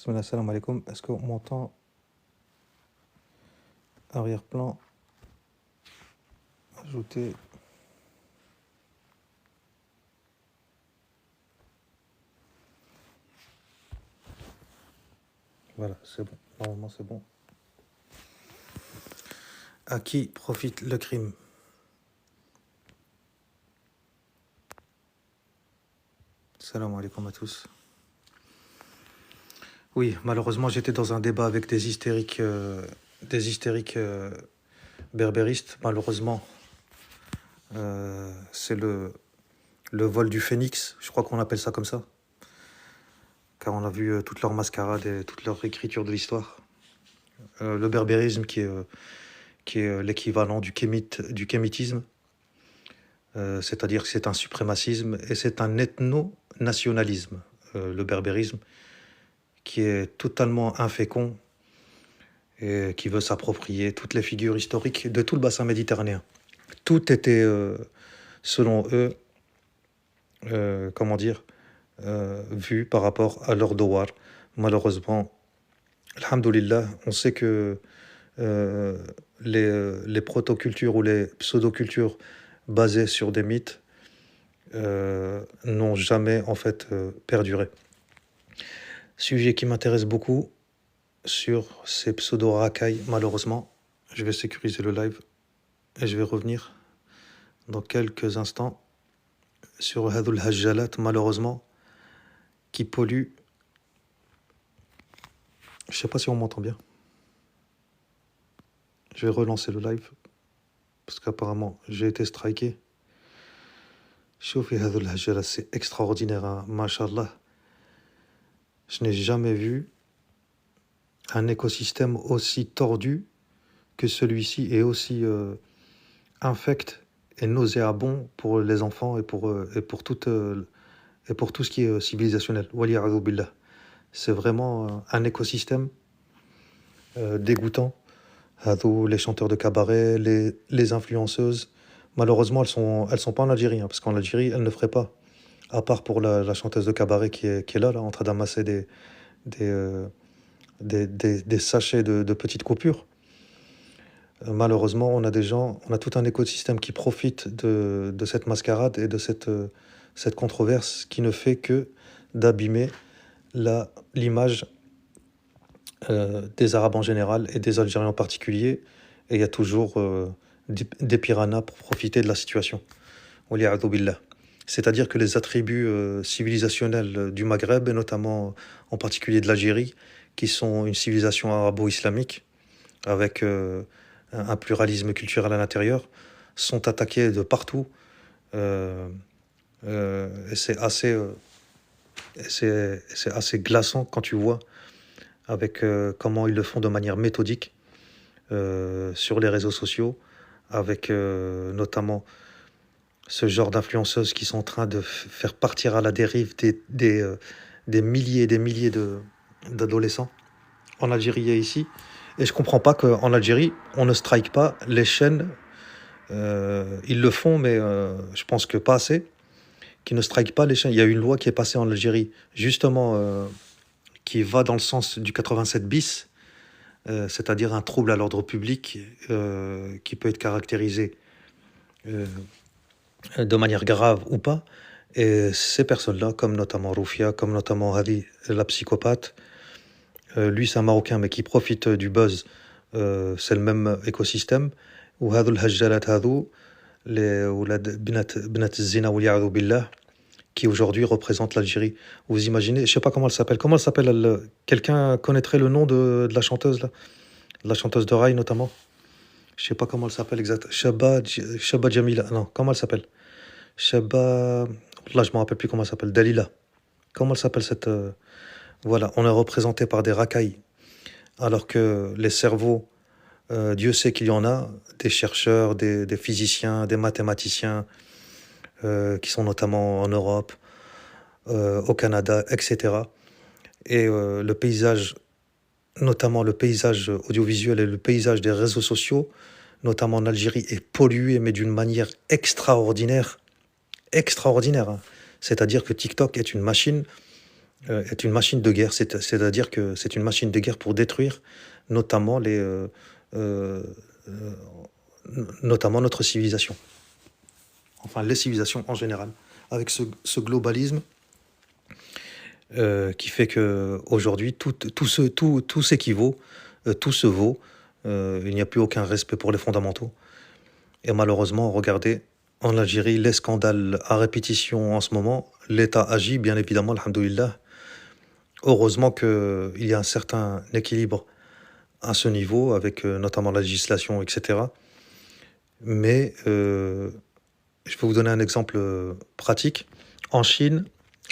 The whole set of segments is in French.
Bismillah, salam alaikum. Est-ce qu'on m'entend? Arrière-plan, ajouter. Voilà, c'est bon. Normalement, c'est bon. À qui profite le crime? Salam alaikum à tous. Oui, malheureusement, j'étais dans un débat avec des hystériques berbéristes. Malheureusement, c'est le vol du phénix. Je crois qu'on appelle ça comme ça. Car on a vu toute leur mascarade et toute leur écriture de l'histoire. Le berbérisme qui est l'équivalent du kémitisme. C'est-à-dire que c'est un suprémacisme et c'est un ethno-nationalisme, le berbérisme, qui est totalement infécond et qui veut s'approprier toutes les figures historiques de tout le bassin méditerranéen. Tout était, selon eux, vu par rapport à leur douar. Malheureusement, alhamdoulilah, on sait que les protocultures ou les pseudocultures basées sur des mythes n'ont jamais en fait perduré. Sujet qui m'intéresse beaucoup sur ces pseudo-racailles, malheureusement. Je vais sécuriser le live et je vais revenir dans quelques instants sur Hadoul Hajjalat, malheureusement, qui pollue. Je sais pas si on m'entend bien. Je vais relancer le live parce qu'apparemment j'ai été striké. Chauffé Hadoul Hajjalat, c'est extraordinaire, hein, mashallah. Je n'ai jamais vu un écosystème aussi tordu que celui-ci et aussi infect et nauséabond pour les enfants et pour tout ce qui est civilisationnel. Waliya'adhu billah. C'est vraiment un écosystème dégoûtant. Hadou, les chanteurs de cabaret, les influenceuses, malheureusement, elles sont pas en Algérie, hein, parce qu'en Algérie, elles ne feraient pas. À part pour la chanteuse de cabaret qui est là, en train d'amasser des sachets de petites coupures. Malheureusement, on a tout un écosystème qui profite de cette mascarade et de cette controverse qui ne fait que d'abîmer l'image des Arabes en général et des Algériens en particulier. Et il y a toujours des piranhas pour profiter de la situation. Waliya'adhu billah. C'est-à-dire que les attributs civilisationnels du Maghreb, et notamment en particulier de l'Algérie, qui sont une civilisation arabo-islamique, avec un pluralisme culturel à l'intérieur, sont attaqués de partout. Et c'est assez glaçant quand tu vois avec comment ils le font de manière méthodique sur les réseaux sociaux, avec notamment ce genre d'influenceuses qui sont en train de faire partir à la dérive des milliers et des milliers d'adolescents en Algérie et ici. Et je comprends pas qu'en Algérie, on ne strike pas les chaînes. Ils le font, mais je pense que pas assez. Qui ne strike pas les chaînes. Il y a une loi qui est passée en Algérie, justement, qui va dans le sens du 87 bis, c'est-à-dire un trouble à l'ordre public qui peut être caractérisé de manière grave ou pas. Et ces personnes-là, comme notamment Roufia, comme notamment Hadi, la psychopathe, lui c'est un Marocain mais qui profite du buzz, c'est le même écosystème. Ou Hadoul Hajjalat Hadou, les Oulad Bnat Zina Waliya'adhu billah, qui aujourd'hui représente l'Algérie. Vous imaginez, je sais pas comment elle s'appelle. Comment elle s'appelle quelqu'un connaîtrait le nom de la chanteuse là, de la chanteuse de Rai notamment. Je sais pas comment elle s'appelle exact. Shaba Jamila. Non, comment elle s'appelle? Shaba. Là, je me rappelle plus comment elle s'appelle. Dalila. Comment elle s'appelle cette. Voilà, on est représenté par des racailles. Alors que les cerveaux, Dieu sait qu'il y en a, des chercheurs, des physiciens, des mathématiciens, qui sont notamment en Europe, au Canada, etc. Et le paysage, notamment le paysage audiovisuel et le paysage des réseaux sociaux, notamment en Algérie, est pollué, mais d'une manière extraordinaire. Extraordinaire, hein. C'est-à-dire que TikTok est une machine est une machine de guerre. C'est-à-dire que c'est une machine de guerre pour détruire notamment heu, notamment notre civilisation. Enfin, les civilisations en général. Avec ce globalisme, qui fait qu'aujourd'hui tout s'équivaut, tout se vaut, il n'y a plus aucun respect pour les fondamentaux et malheureusement, regardez, en Algérie, les scandales à répétition en ce moment, l'État agit bien évidemment, alhamdoulilah. Heureusement qu'il y a un certain équilibre à ce niveau avec, notamment la législation et cetera. Mais, je peux vous donner un exemple, pratique. En Chine,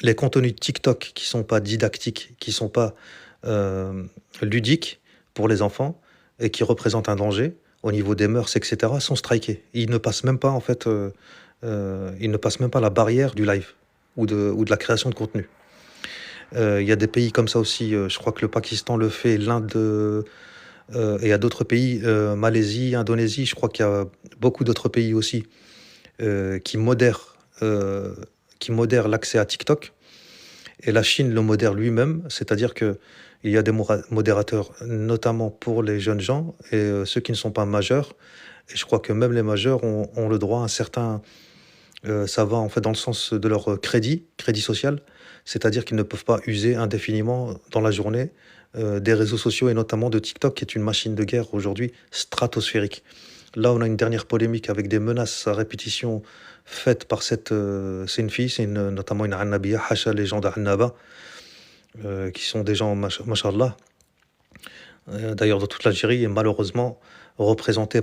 les contenus TikTok qui sont pas didactiques, qui sont pas, ludiques pour les enfants et qui représentent un danger au niveau des mœurs et cetera, sont strikés. Ils ne passent même pas en fait, ils ne passent même pas la barrière du live ou de la création de contenu. Il y a des pays comme ça aussi, je crois que le Pakistan le fait, l'Inde, et il y a d'autres pays, Malaisie, Indonésie, je crois qu'il y a beaucoup d'autres pays aussi, qui modèrent, l'accès à TikTok et la Chine le modère lui-même. C'est-à-dire qu'il y a des modérateurs, notamment pour les jeunes gens et ceux qui ne sont pas majeurs et je crois que même les majeurs ont le droit à un certain, ça va en fait dans le sens de leur, crédit social. C'est-à-dire qu'ils ne peuvent pas user indéfiniment dans la journée, des réseaux sociaux et notamment de TikTok qui est une machine de guerre aujourd'hui stratosphérique. Là, on a une dernière polémique avec des menaces à répétition faites par c'est une fille, notamment une Annabiya, Hacha, les gens d'Annaba, qui sont des gens, mashallah, d'ailleurs dans toute l'Algérie, et malheureusement représentés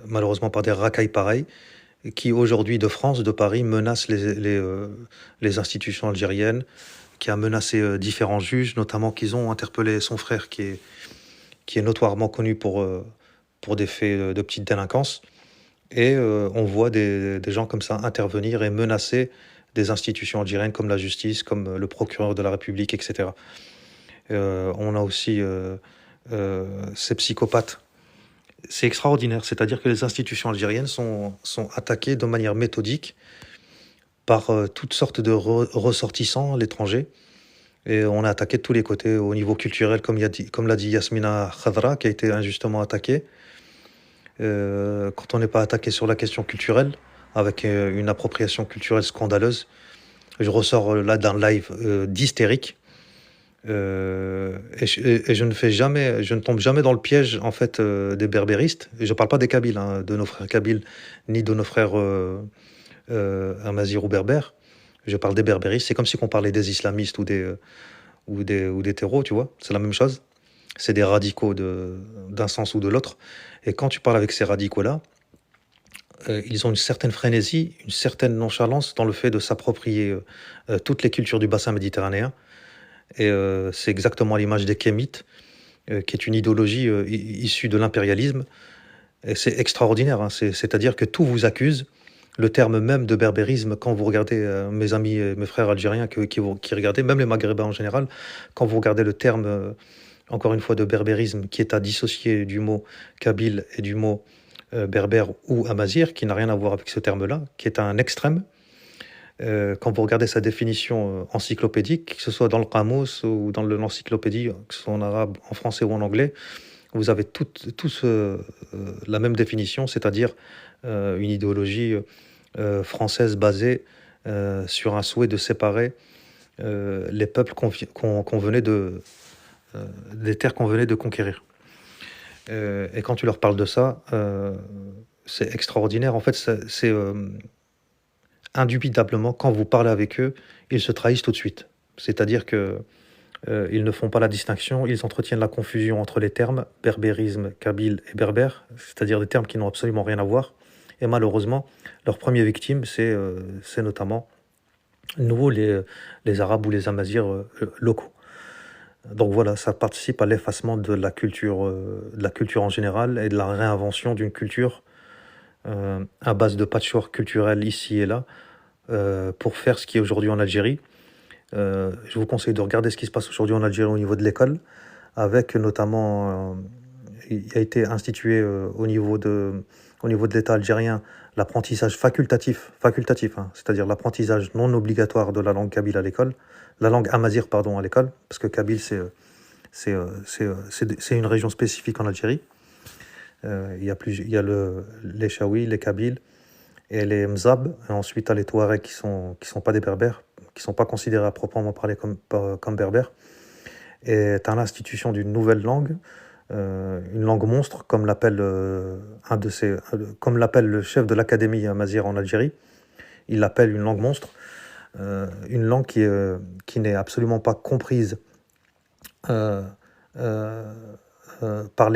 malheureusement par des racailles pareils, qui aujourd'hui de France, de Paris, menacent les institutions algériennes, qui a menacé différents juges, notamment qu'ils ont interpellé son frère qui est notoirement connu pour des faits de petite délinquance. Et on voit des gens comme ça intervenir et menacer des institutions algériennes comme la justice, comme le procureur de la République, etc. On a aussi ces psychopathes. C'est extraordinaire, c'est-à-dire que les institutions algériennes sont attaquées de manière méthodique par toutes sortes de ressortissants, l'étranger. Et on est attaqué de tous les côtés, au niveau culturel, comme l'a dit Yasmina Khadra, qui a été injustement attaquée. Quand on n'est pas attaqué sur la question culturelle, avec une appropriation culturelle scandaleuse, je ressors là d'un live d'hystérique. Et je ne tombe jamais dans le piège en fait des berbéristes. Et je parle pas des Kabyles, hein, de nos frères Kabyles, ni de nos frères Amazirs ou berbères. Je parle des berbéristes. C'est comme si on parlait des islamistes ou des terreaux, tu vois. C'est la même chose. C'est des radicaux d'un sens ou de l'autre. Et quand tu parles avec ces radicaux-là, ils ont une certaine frénésie, une certaine nonchalance dans le fait de s'approprier toutes les cultures du bassin méditerranéen. Et c'est exactement l'image des Kémites, qui est une idéologie issue de l'impérialisme. Et c'est extraordinaire, hein. C'est-à-dire que tout vous accuse. Le terme même de berbérisme, quand vous regardez mes amis et mes frères algériens qui regardaient, même les Maghrébins en général, quand vous regardez le terme, encore une fois, de berbérisme, qui est à dissocier du mot kabyle et du mot berbère ou amazir, qui n'a rien à voir avec ce terme-là, qui est un extrême. Quand vous regardez sa définition encyclopédique, que ce soit dans le Qamus ou dans l'encyclopédie, que ce soit en arabe, en français ou en anglais, vous avez tous la même définition, c'est-à-dire une idéologie française basée sur un souhait de séparer les peuples qu'on venait des terres qu'on venait de conquérir. Et quand tu leur parles de ça, c'est extraordinaire. En fait, c'est indubitablement, quand vous parlez avec eux, ils se trahissent tout de suite. C'est-à-dire que ils ne font pas la distinction, ils entretiennent la confusion entre les termes berbérisme, kabyle et berbère, c'est-à-dire des termes qui n'ont absolument rien à voir. Et malheureusement, leur première victime, c'est notamment nous, les Arabes ou les Amazirs locaux. Donc voilà, ça participe à l'effacement de la culture en général et de la réinvention d'une culture à base de patchwork culturel ici et là, pour faire ce qui est aujourd'hui en Algérie. Je vous conseille de regarder ce qui se passe aujourd'hui en Algérie au niveau de l'école, avec notamment, il a été institué au niveau au niveau de l'État algérien, l'apprentissage facultatif, hein, c'est-à-dire l'apprentissage non obligatoire de la langue kabyle à l'école, la langue amazigh, pardon, à l'école, parce que kabyle, c'est une région spécifique en Algérie. Il y a les Chaouis, les Kabyles et les Mzab. Et ensuite, tu as les Touaregs qui sont pas des Berbères, qui sont pas considérés à proprement parler comme Berbères. Et tu as l'institution d'une nouvelle langue, une langue monstre, comme l'appelle comme l'appelle le chef de l'académie amazigh en Algérie. Il l'appelle une langue monstre, une langue qui n'est absolument pas comprise euh, euh, par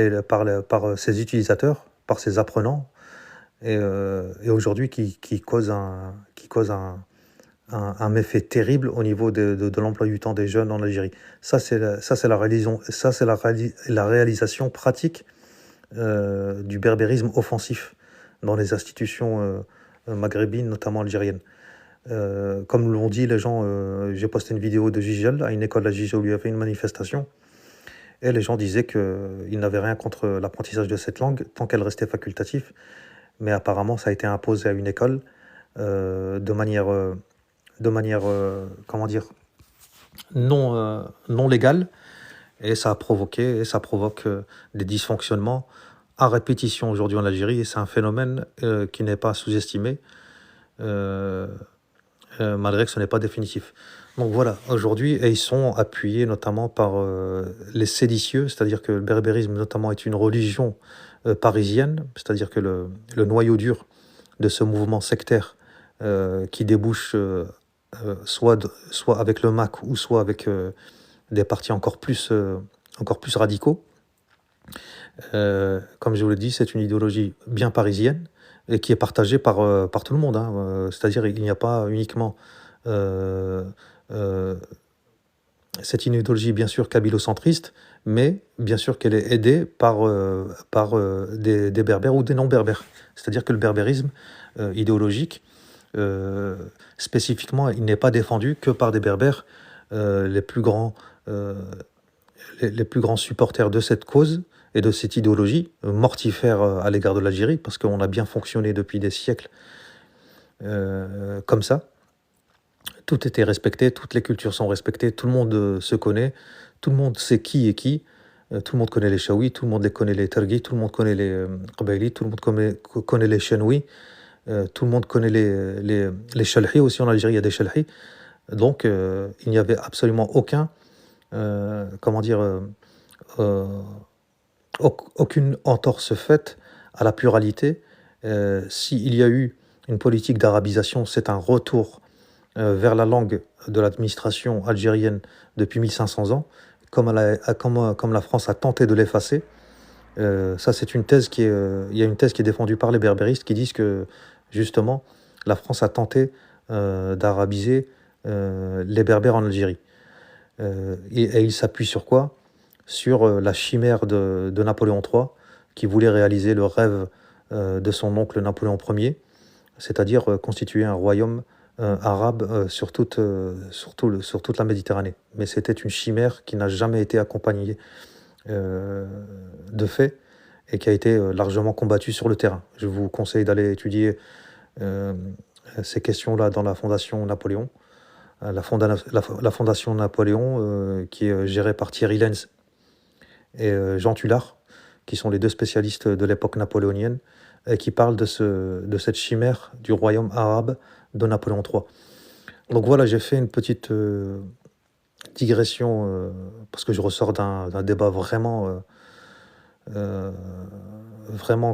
ses utilisateurs, par ses apprenants, et aujourd'hui qui cause un méfait terrible au niveau de l'emploi du temps des jeunes en Algérie. Ça, c'est la réalisation pratique du berbérisme offensif dans les institutions maghrébines, notamment algériennes. Comme l'ont dit les gens, j'ai posté une vidéo de Gigel, à une école à Gigel où il y avait une manifestation, et les gens disaient qu'ils n'avaient rien contre l'apprentissage de cette langue tant qu'elle restait facultative, mais apparemment ça a été imposé à une école de manière, comment dire, non légale, et ça provoque des dysfonctionnements à répétition aujourd'hui en Algérie, et c'est un phénomène qui n'est pas sous-estimé, malgré que ce n'est pas définitif. Donc voilà, aujourd'hui, et ils sont appuyés notamment par les séditieux, c'est-à-dire que le berbérisme notamment est une religion parisienne, c'est-à-dire que le noyau dur de ce mouvement sectaire qui débouche soit avec le MAC ou soit avec des partis encore plus radicaux. Comme je vous l'ai dit, c'est une idéologie bien parisienne et qui est partagée par tout le monde, hein. C'est-à-dire il n'y a pas uniquement c'est une idéologie bien sûr kabylocentriste, mais bien sûr qu'elle est aidée par des berbères ou des non-berbères. C'est-à-dire que le berbérisme idéologique, spécifiquement, il n'est pas défendu que par des berbères. Les plus grands supporters de cette cause et de cette idéologie mortifère à l'égard de l'Algérie, parce qu'on a bien fonctionné depuis des siècles comme ça. Tout était respecté, toutes les cultures sont respectées, tout le monde se connaît, tout le monde sait qui est qui, tout le monde connaît les Chaouis, tout le monde connaît les Tergis, tout le monde connaît les Qabaïlis, tout le monde connaît les Chenouis, tout le monde connaît les Chalhis aussi. En Algérie, il y a des Chalhis. Donc, il n'y avait absolument aucune entorse faite à la pluralité. S'il y a eu une politique d'arabisation, c'est un retour vers la langue de l'administration algérienne depuis 1500 ans, comme la France a tenté de l'effacer. Ça, c'est une thèse il y a une thèse qui est défendue par les berbéristes qui disent que, justement, la France a tenté d'arabiser les berbères en Algérie. Et il s'appuie sur quoi? Sur la chimère de Napoléon III, qui voulait réaliser le rêve de son oncle Napoléon Ier, c'est-à-dire constituer un royaume arabe sur toute la Méditerranée. Mais c'était une chimère qui n'a jamais été accompagnée de faits et qui a été largement combattue sur le terrain. Je vous conseille d'aller étudier ces questions-là dans la Fondation Napoléon. La Fondation Napoléon, qui est gérée par Thierry Lenz et Jean Tullard, qui sont les deux spécialistes de l'époque napoléonienne, et qui parlent de cette chimère du royaume arabe de Napoléon III. Donc voilà, j'ai fait une petite digression, parce que je ressors d'un débat vraiment,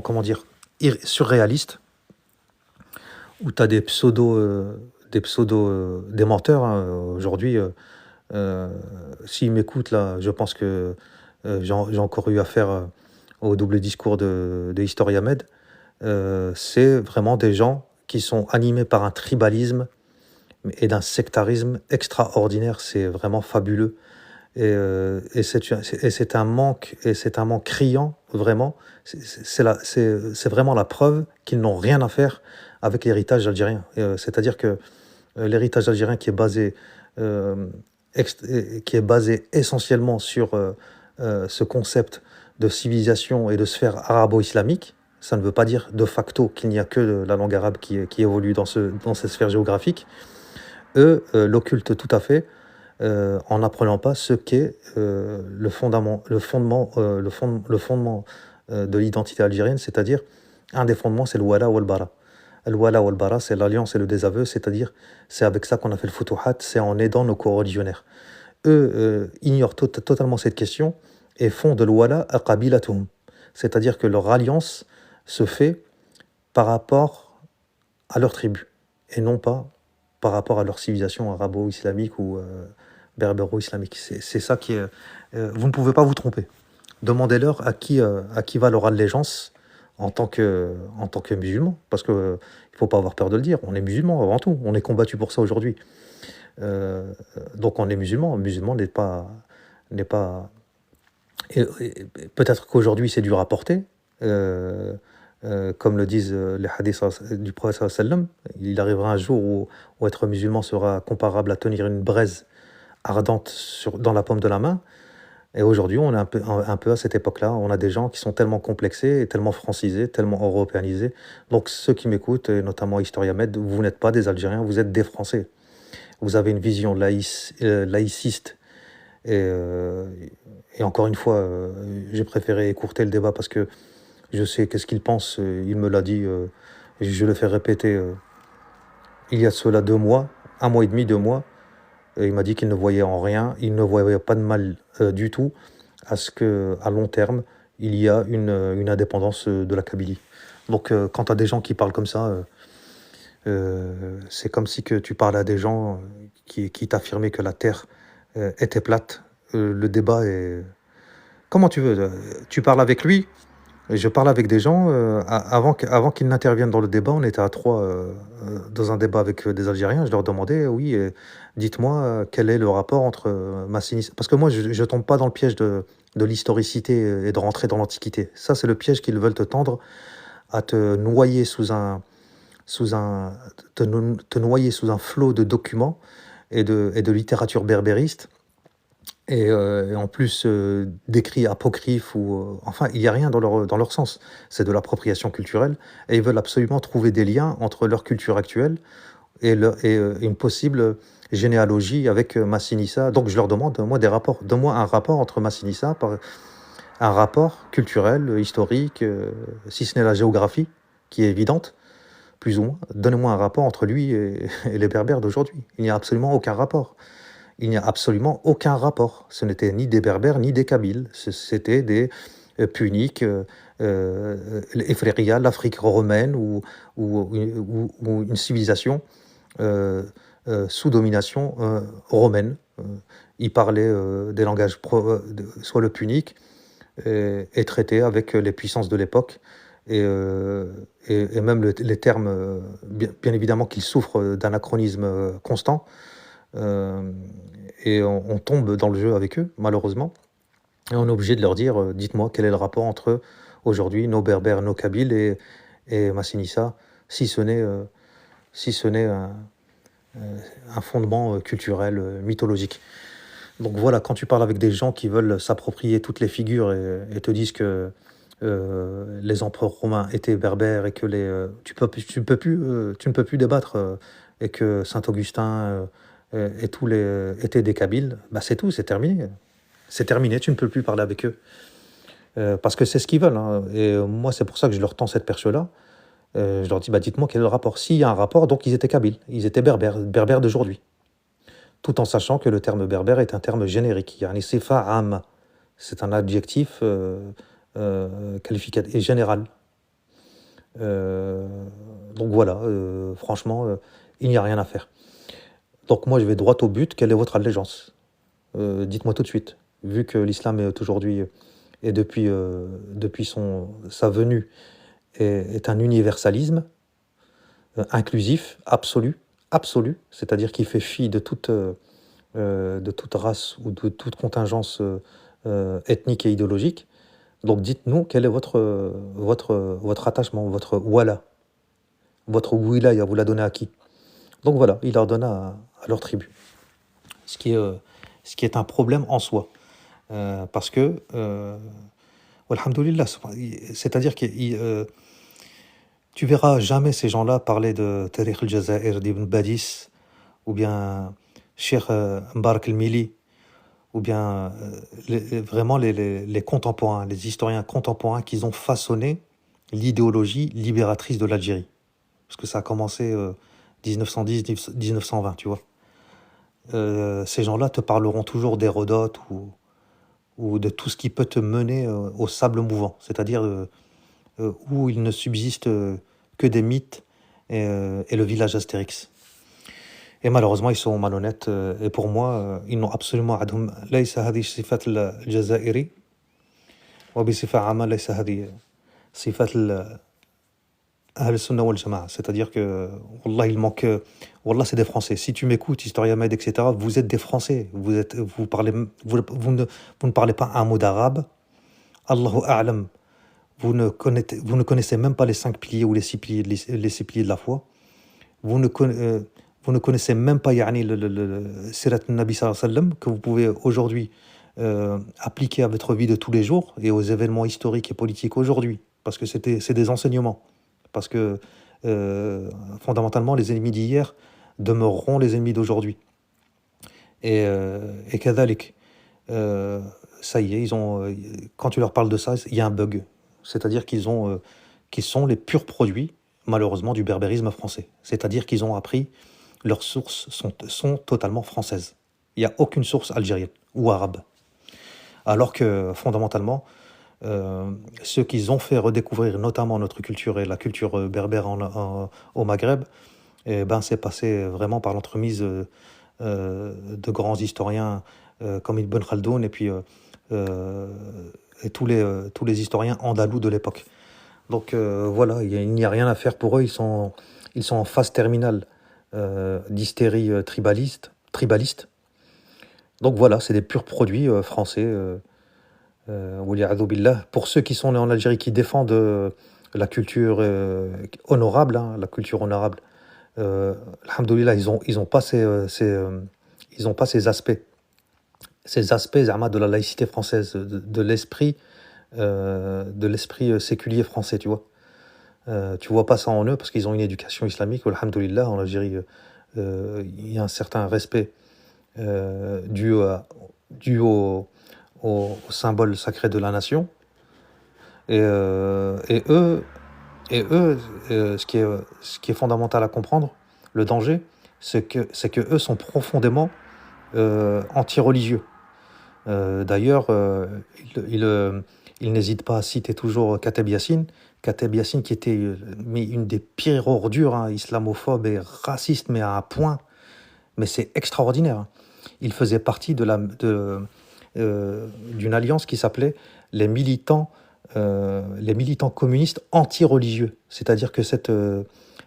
comment dire, surréaliste, où tu as des menteurs, hein. Aujourd'hui, s'ils m'écoutent là, je pense que j'ai encore eu affaire au double discours de Historia Med. C'est vraiment des gens qui sont animés par un tribalisme et d'un sectarisme extraordinaire. C'est vraiment fabuleux. Et c'est un manque criant, vraiment. C'est vraiment la preuve qu'ils n'ont rien à faire avec l'héritage algérien. C'est-à-dire que l'héritage algérien qui est basé essentiellement sur ce concept de civilisation et de sphère arabo-islamique, Ça ne veut pas dire de facto qu'il n'y a que la langue arabe qui évolue dans cette sphère géographique. Eux l'occultent tout à fait en n'apprenant pas ce qu'est le fondement de l'identité algérienne, c'est-à-dire un des fondements, c'est le wala ou le bara. Le wala ou le bara, c'est l'alliance et le désaveu, c'est-à-dire c'est avec ça qu'on a fait le futuhat, c'est en aidant nos co-religionnaires. Eux ignorent totalement cette question et font de l'wala aqabilatuhum, c'est-à-dire que leur alliance se fait par rapport à leur tribu et non pas par rapport à leur civilisation arabo-islamique ou berbéro-islamique. C'est ça qui est. Vous ne pouvez pas vous tromper. Demandez-leur à qui va leur allégeance en tant que musulmans, parce qu'il ne faut pas avoir peur de le dire. On est musulmans avant tout. On est combattu pour ça aujourd'hui. Donc on est musulmans. Musulman n'est pas. Et peut-être qu'aujourd'hui c'est dur à porter. Comme le disent les hadiths du prophète sallallahu alayhi wa sallam, il arrivera un jour où être musulman sera comparable à tenir une braise ardente dans la paume de la main. Et aujourd'hui, on est un peu à cette époque-là. On a des gens qui sont tellement complexés, et tellement francisés, tellement européanisés. Donc ceux qui m'écoutent, et notamment Historia Med, vous n'êtes pas des Algériens, vous êtes des Français. Vous avez une vision laïciste. Et encore une fois, j'ai préféré écourter le débat parce que je sais qu'est-ce qu'il pense. Il me l'a dit, et je le fais répéter il y a cela 2 mois, 1 mois et demi, 2 mois. Il m'a dit qu'il ne voyait en rien, il ne voyait pas de mal du tout à ce qu'à long terme, il y a une indépendance de la Kabylie. Donc quand tu as des gens qui parlent comme ça, c'est comme si que tu parles à des gens qui t'affirmaient que la Terre était plate. Le débat est... Comment tu veux tu parles avec lui, et je parle avec des gens, avant qu'ils n'interviennent dans le débat, on était à 3 dans un débat avec des Algériens. Je leur demandais, oui, dites-moi quel est le rapport entre Massini... Parce que moi, je ne tombe pas dans le piège de l'historicité et de rentrer dans l'Antiquité. Ça, c'est le piège qu'ils veulent te tendre, à te noyer te noyer sous un flot de documents et de littérature berbériste. Et en plus d'écrits apocryphes enfin, il n'y a rien dans leur sens. C'est de l'appropriation culturelle et ils veulent absolument trouver des liens entre leur culture actuelle et une possible généalogie avec Massinissa. Donc je leur demande, moi, des rapports. Donne-moi un rapport entre Massinissa, un rapport culturel, historique, si ce n'est la géographie, qui est évidente, plus ou moins. Donnez-moi un rapport entre lui et les Berbères d'aujourd'hui. Il n'y a absolument aucun rapport. Il n'y a absolument aucun rapport. Ce n'était ni des Berbères ni des Kabyles. C'était des Puniques, l'Ifriqiya, l'Afrique romaine ou une civilisation sous domination romaine. Ils parlaient des langages, soit le punique, et traitaient avec les puissances de l'époque. Et même les termes, bien évidemment qu'ils souffrent d'anachronisme constant. Et on tombe dans le jeu avec eux, malheureusement. Et on est obligé de leur dire, dites-moi quel est le rapport entre aujourd'hui nos Berbères, nos Kabyles et Massinissa, si ce n'est un fondement culturel, mythologique. Donc voilà, quand tu parles avec des gens qui veulent s'approprier toutes les figures et te disent que les empereurs romains étaient berbères et que tu ne peux plus débattre et que Saint-Augustin et tous étaient des Kabyles, bah c'est tout, c'est terminé. C'est terminé, tu ne peux plus parler avec eux. Parce que c'est ce qu'ils veulent. Hein. Et moi, c'est pour ça que je leur tends cette perche-là. Je leur dis, bah, dites-moi quel est le rapport. S'il y a un rapport, donc ils étaient Kabyles, ils étaient berbères d'aujourd'hui. Tout en sachant que le terme berbère est un terme générique. Il y a un sifa am. C'est un adjectif qualificatif et général. Donc voilà, franchement, il n'y a rien à faire. Donc moi, je vais droit au but. Quelle est votre allégeance? Dites-moi tout de suite. Vu que l'islam est aujourd'hui, et depuis sa venue, est un universalisme inclusif, absolu, c'est-à-dire qui fait fi de toute race ou de toute contingence ethnique et idéologique. Donc dites-nous quel est votre attachement, votre wala, votre wilaya, vous la donnez à qui? Donc voilà, il leur donne à leur tribu. Ce qui est un problème en soi. Parce que, alhamdoulilah, c'est-à-dire qu'ils Tu verras jamais ces gens-là parler de Tarikh al-Jazair d'Ibn Badis, ou bien Cheikh Mbarak el-Mili, ou bien vraiment les contemporains, les historiens contemporains qui ont façonné l'idéologie libératrice de l'Algérie. Parce que ça a commencé 1910-1920, tu vois. Ces gens-là te parleront toujours d'Hérodote ou de tout ce qui peut te mener au sable mouvant, c'est-à-dire où il ne subsiste que des mythes et le village Astérix. Et malheureusement, ils sont malhonnêtes. Et pour moi, ils n'ont absolument عندهم ليس هذه صفة الجزائري وبصفة عامة ليس هذه صفة أهل السنة والجماعة. C'est-à-dire que, Wallah, il manque... Wallah, c'est des Français. Si tu m'écoutes, Historia Med, etc., vous êtes des Français. Vous ne parlez pas un mot d'arabe. Allahu A'lam. Vous ne connaissez même pas les 5 piliers ou les 6 piliers, les 6 piliers de la foi. Vous ne connaissez même pas yani, le Sirat al-Nabi sallallahu alayhi wa sallam, que vous pouvez aujourd'hui appliquer à votre vie de tous les jours et aux événements historiques et politiques aujourd'hui. Parce que c'est des enseignements. Parce que fondamentalement, les ennemis d'hier demeureront les ennemis d'aujourd'hui. Et kadhalik, ça y est, quand tu leur parles de ça, il y a un bug. C'est-à-dire qu'ils sont les purs produits, malheureusement, du berbérisme français. C'est-à-dire qu'ils ont appris, leurs sources sont totalement françaises. Il n'y a aucune source algérienne ou arabe. Alors que, fondamentalement, ceux qu'ils ont fait redécouvrir notamment notre culture et la culture berbère au Maghreb, c'est passé vraiment par l'entremise de grands historiens comme Ibn Khaldoun et puis et tous les historiens andalous de l'époque. Donc voilà, il n'y a rien à faire pour eux, ils sont en phase terminale d'hystérie tribaliste. Donc voilà, c'est des purs produits français. Pour ceux qui sont nés en Algérie, qui défendent la culture honorable, la culture honorable, alhamdoulilah, ils ont pas ces aspects. Ces aspects de la laïcité française, de l'esprit séculier français, tu vois. Tu vois pas ça en eux parce qu'ils ont une éducation islamique. Alhamdoulilah, en Algérie, il y a un certain respect dû au symbole sacré de la nation. Et eux, ce qui est fondamental à comprendre, le danger, c'est que eux sont profondément anti-religieux. D'ailleurs, il n'hésite pas à citer toujours Kateb Yassine. Kateb Yassine qui était une des pires ordures, islamophobe et raciste, mais à un point. Mais c'est extraordinaire. Il faisait partie d'une alliance qui s'appelait les militants communistes anti-religieux. C'est-à-dire que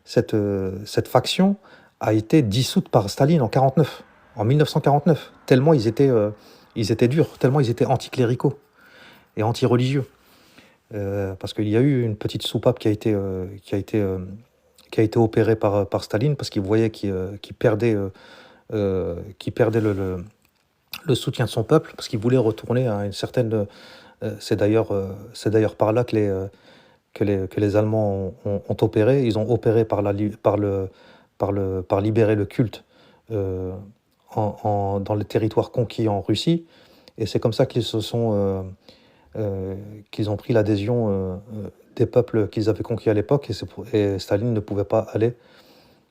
cette faction a été dissoute par Staline en 1949, tellement ils étaient durs, tellement ils étaient anticléricaux et anti-religieux. Parce qu'il y a eu une petite soupape qui a été opérée par Staline, parce qu'il voyait qu'il perdait le soutien de son peuple, parce qu'il voulait retourner à une certaine... c'est d'ailleurs par là que les Allemands ont opéré. Ils ont opéré par libérer le culte dans les territoires conquis en Russie, et c'est comme ça qu'ils ont pris l'adhésion des peuples qu'ils avaient conquis à l'époque, et Staline ne pouvait pas aller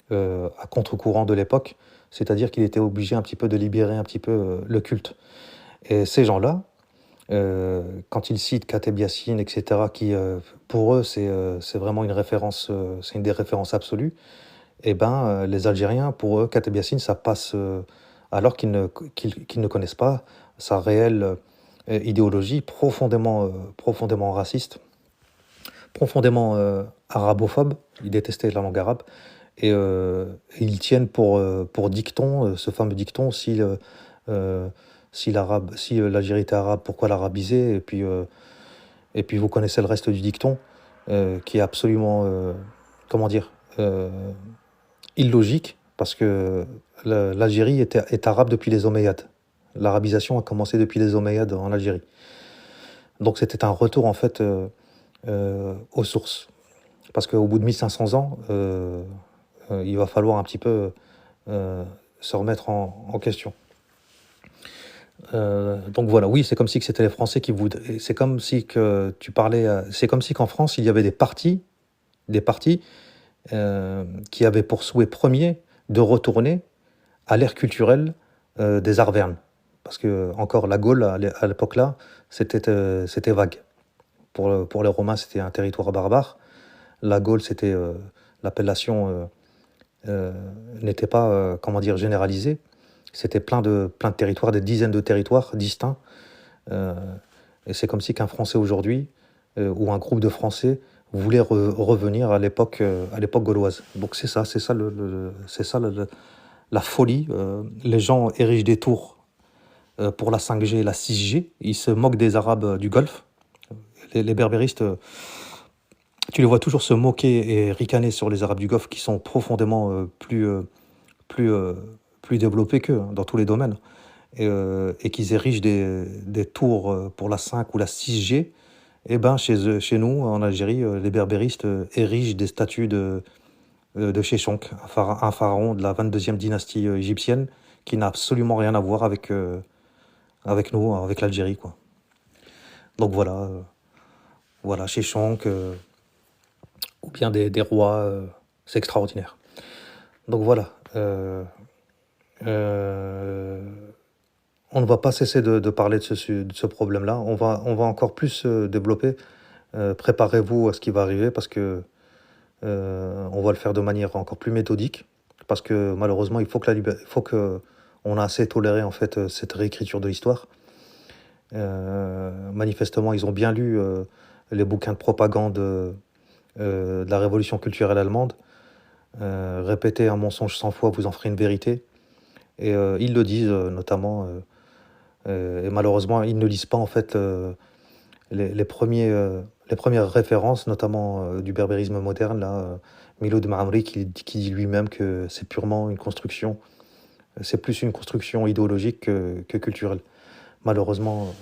à contre-courant de l'époque, c'est-à-dire qu'il était obligé un petit peu de libérer un petit peu le culte. Et ces gens-là, quand ils citent Kateb Yassine, etc., qui pour eux c'est vraiment une référence, c'est une des références absolues, et les Algériens, pour eux, Kateb Yassine, ça passe alors qu'ils ne connaissent pas sa réelle idéologie profondément raciste, profondément arabophobe. Ils détestaient la langue arabe, et ils tiennent pour dicton, ce fameux dicton, si l'Algérie était arabe, pourquoi l'arabiser, et puis vous connaissez le reste du dicton, qui est absolument illogique, parce que l'Algérie est arabe depuis les Omeyyades. L'arabisation a commencé depuis les Omeyyades en Algérie. Donc c'était un retour en fait aux sources. parce qu'au bout de 1500 ans, il va falloir un petit peu se remettre en question. Donc voilà, oui, c'est comme si que c'était les Français qui voudraient. C'est comme si que tu parlais. C'est comme si qu'en France, il y avait des partis qui avaient pour souhait premier de retourner à l'ère culturelle des Arvernes. Parce que encore la Gaule, à l'époque là, c'était vague. Pour les Romains, c'était un territoire barbare. La Gaule, l'appellation n'était pas, comment dire, généralisée. C'était plein de territoires, des dizaines de territoires distincts. Euh, et c'est comme si qu'un Français aujourd'hui, ou un groupe de Français, voulait revenir à l'époque gauloise. Donc c'est ça la folie. Les gens érigent des tours pour la 5G et la 6G. Ils se moquent des Arabes du Golfe. Les berbéristes, tu les vois toujours se moquer et ricaner sur les Arabes du Golfe qui sont profondément plus, plus développés qu'eux dans tous les domaines. Et qu'ils érigent des tours pour la 5 ou la 6G. Et ben chez nous, en Algérie, les berbéristes érigent des statues de Sheshonk, un pharaon de la 22e dynastie égyptienne, qui n'a absolument rien à voir avec nous, avec l'Algérie, quoi. Donc voilà, Sheshonk, ou bien des rois, c'est extraordinaire. Donc voilà, on ne va pas cesser de parler de ce problème-là. On va encore plus développer. Préparez-vous à ce qui va arriver parce que on va le faire de manière encore plus méthodique. Parce que malheureusement, il faut que on a assez toléré en fait cette réécriture de l'histoire. Manifestement, ils ont bien lu les bouquins de propagande de la révolution culturelle allemande. Répétez un mensonge 100 fois, vous en ferez une vérité. Et ils le disent notamment. Et malheureusement, ils ne lisent pas en fait les premières références, notamment du berbérisme moderne, là, Miloud Maamri qui dit lui-même que c'est purement une construction, c'est plus une construction idéologique que culturelle. Malheureusement,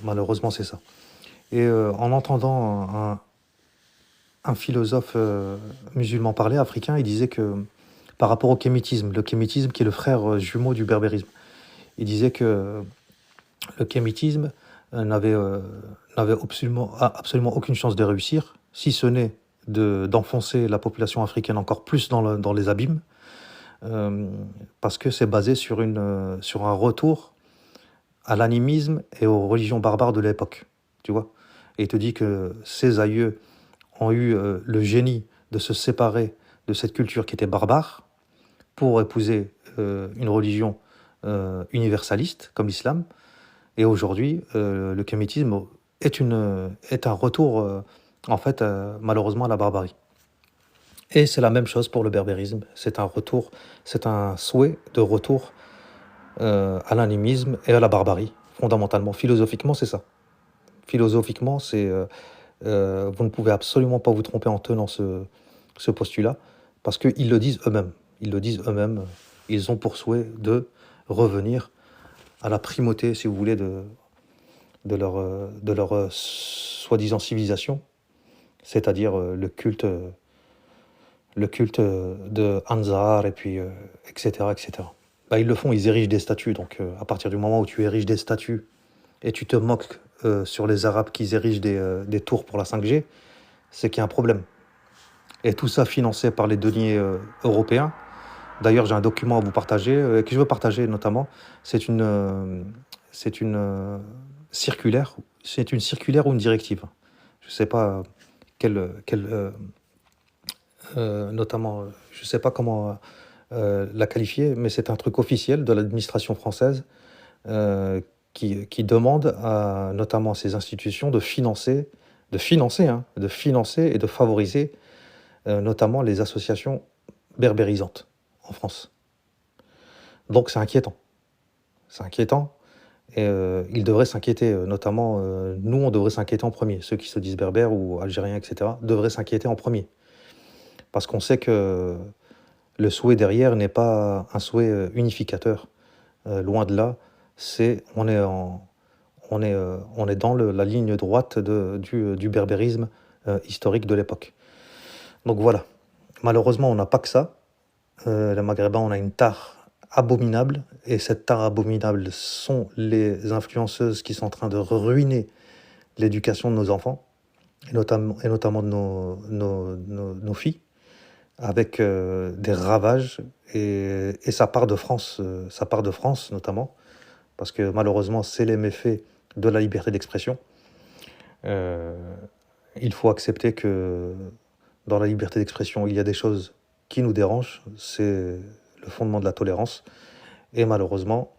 c'est ça. Et en entendant un philosophe musulman parler, africain, il disait que par rapport au kémitisme, le kémitisme qui est le frère jumeau du berbérisme, il disait que le kémitisme n'avait absolument aucune chance de réussir, si ce n'est d'enfoncer la population africaine encore plus dans les abîmes, parce que c'est basé sur un retour à l'animisme et aux religions barbares de l'époque, tu vois. Et il te dit que ses aïeux ont eu le génie de se séparer de cette culture qui était barbare pour épouser une religion universaliste comme l'islam. Et aujourd'hui, le kémitisme est un retour, en fait, malheureusement, à la barbarie. Et c'est la même chose pour le berbérisme. C'est un souhait de retour à l'animisme et à la barbarie, fondamentalement. Philosophiquement, c'est ça. Philosophiquement, vous ne pouvez absolument pas vous tromper en tenant ce postulat, parce qu'ils le disent eux-mêmes. Ils ont pour souhait de revenir à la primauté, si vous voulez, de leur soi-disant civilisation, c'est-à-dire le culte de Anzar, et puis, etc., etc. Bah, ils le font, ils érigent des statues. Donc, à partir du moment où tu ériges des statues et tu te moques sur les Arabes qui érigent des tours pour la 5G, c'est qu'il y a un problème. Et tout ça financé par les deniers européens. D'ailleurs, j'ai un document à vous partager, que je veux partager notamment. C'est une circulaire. C'est une circulaire ou une directive. Je ne sais pas notamment, je ne sais pas comment la qualifier, mais c'est un truc officiel de l'administration française qui demande notamment à ces institutions de financer et de favoriser notamment les associations berbérisantes en France. Donc c'est inquiétant. C'est inquiétant. Et ils devraient s'inquiéter, notamment, nous, on devrait s'inquiéter en premier. Ceux qui se disent berbères ou algériens, etc., devraient s'inquiéter en premier. Parce qu'on sait que le souhait derrière n'est pas un souhait unificateur. Loin de là, on est dans la ligne droite du berbérisme historique de l'époque. Donc voilà, malheureusement, on n'a pas que ça. Les Maghrébins, on a une tare abominable et cette tare abominable sont les influenceuses qui sont en train de ruiner l'éducation de nos enfants et notamment de nos filles avec, des ravages et ça part de France notamment parce que malheureusement, c'est les méfaits de la liberté d'expression. Heu, il faut accepter que dans la liberté d'expression, il y a des choses qui nous dérangent, c'est le fondement de la tolérance et malheureusement,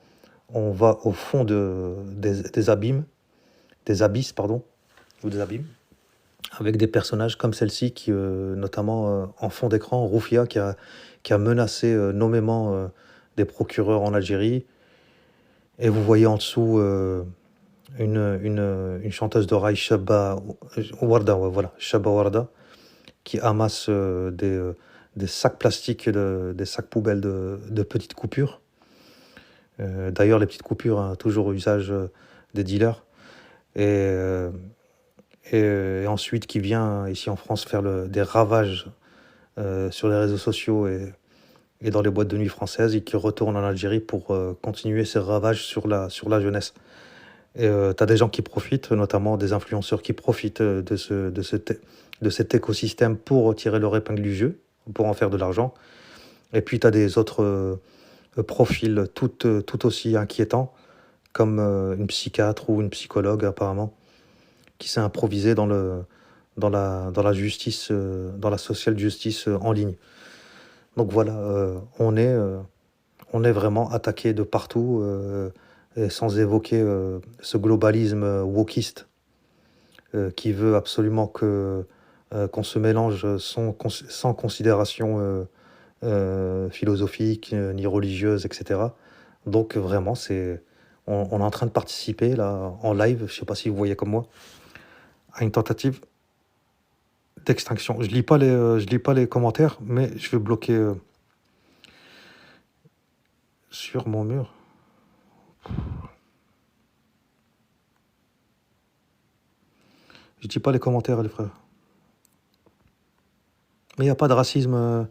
on va au fond des abîmes, des abysses pardon, ou des abîmes, avec des personnages comme celle-ci qui, notamment, en fond d'écran, Roufia qui a menacé, nommément, des procureurs en Algérie et vous voyez en dessous, une chanteuse de raï, Chaba Warda, ouais, voilà, Chaba Warda, qui amasse, des sacs plastiques, des sacs poubelles de petites coupures. D'ailleurs, les petites coupures, hein, toujours usage, des dealers et et ensuite qui vient ici en France faire des ravages, sur les réseaux sociaux et dans les boîtes de nuit françaises et qui retourne en Algérie pour, continuer ses ravages sur la jeunesse. Et tu des gens qui profitent, notamment des influenceurs qui profitent, de cet écosystème pour tirer leur épingle du jeu, pour en faire de l'argent. Et puis tu as des autres, profils tout aussi inquiétants, comme, une psychiatre ou une psychologue apparemment, qui s'est improvisée dans la justice, dans la social justice, en ligne. Donc voilà, on est vraiment attaqué de partout, et sans évoquer, ce globalisme, wokiste, qui veut absolument qu'on se mélange sans considération, philosophique, ni religieuse et cetera. Donc vraiment, on est en train de participer là, en live, je sais pas si vous voyez comme moi, à une tentative d'extinction. Je lis pas les commentaires, mais je vais bloquer, sur mon mur. Je dis pas les commentaires, les frères. Mais il y a pas de racisme,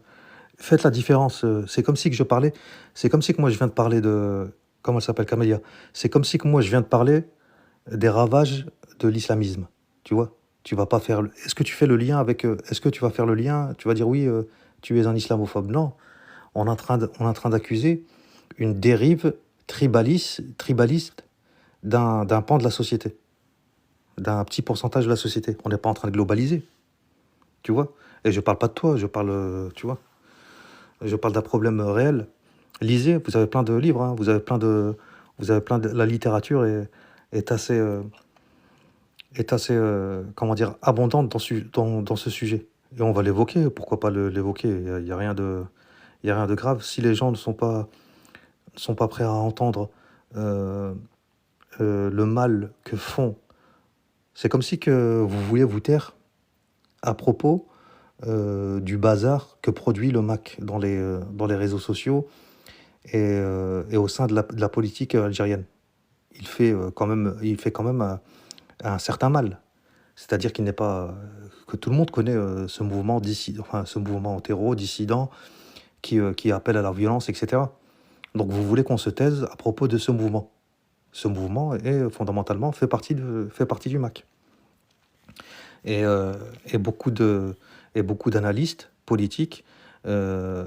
faites la différence, c'est comme si que je parlais c'est comme si que moi je viens de parler de comment elle s'appelle? Camélia. C'est comme si que moi je viens de parler des ravages de l'islamisme, tu vois? Tu vas pas faire le est-ce que tu fais le lien avec, est-ce que tu vas faire le lien? Tu vas dire: «Oui, tu es un islamophobe». Non, on est en train d'accuser une dérive tribaliste d'un pan de la société, d'un petit pourcentage de la société. On n'est pas en train de globaliser, tu vois? Et je parle pas de toi, je parle, tu vois? Je parle d'un problème, réel. Lisez, vous avez plein de livres, hein, vous avez plein de la littérature est assez, comment dire? Abondante dans ce sujet et on va l'évoquer, pourquoi pas l'évoquer? Il y a rien de grave. Si les gens ne sont pas prêts à entendre, heu le mal que font c'est comme si que vous vouliez vous taire à propos, du bazar que produit le Mac dans les réseaux sociaux et au sein de la politique, algérienne. Il fait quand même, un certain mal. C'est-à-dire qu'il n'est pas, que tout le monde connaît, ce mouvement terreau dissident qui appelle à la violence et cetera. Donc vous voulez qu'on se taise à propos de ce mouvement. Ce mouvement est fondamentalement fait partie du MAC et beaucoup d'analystes politiques, heu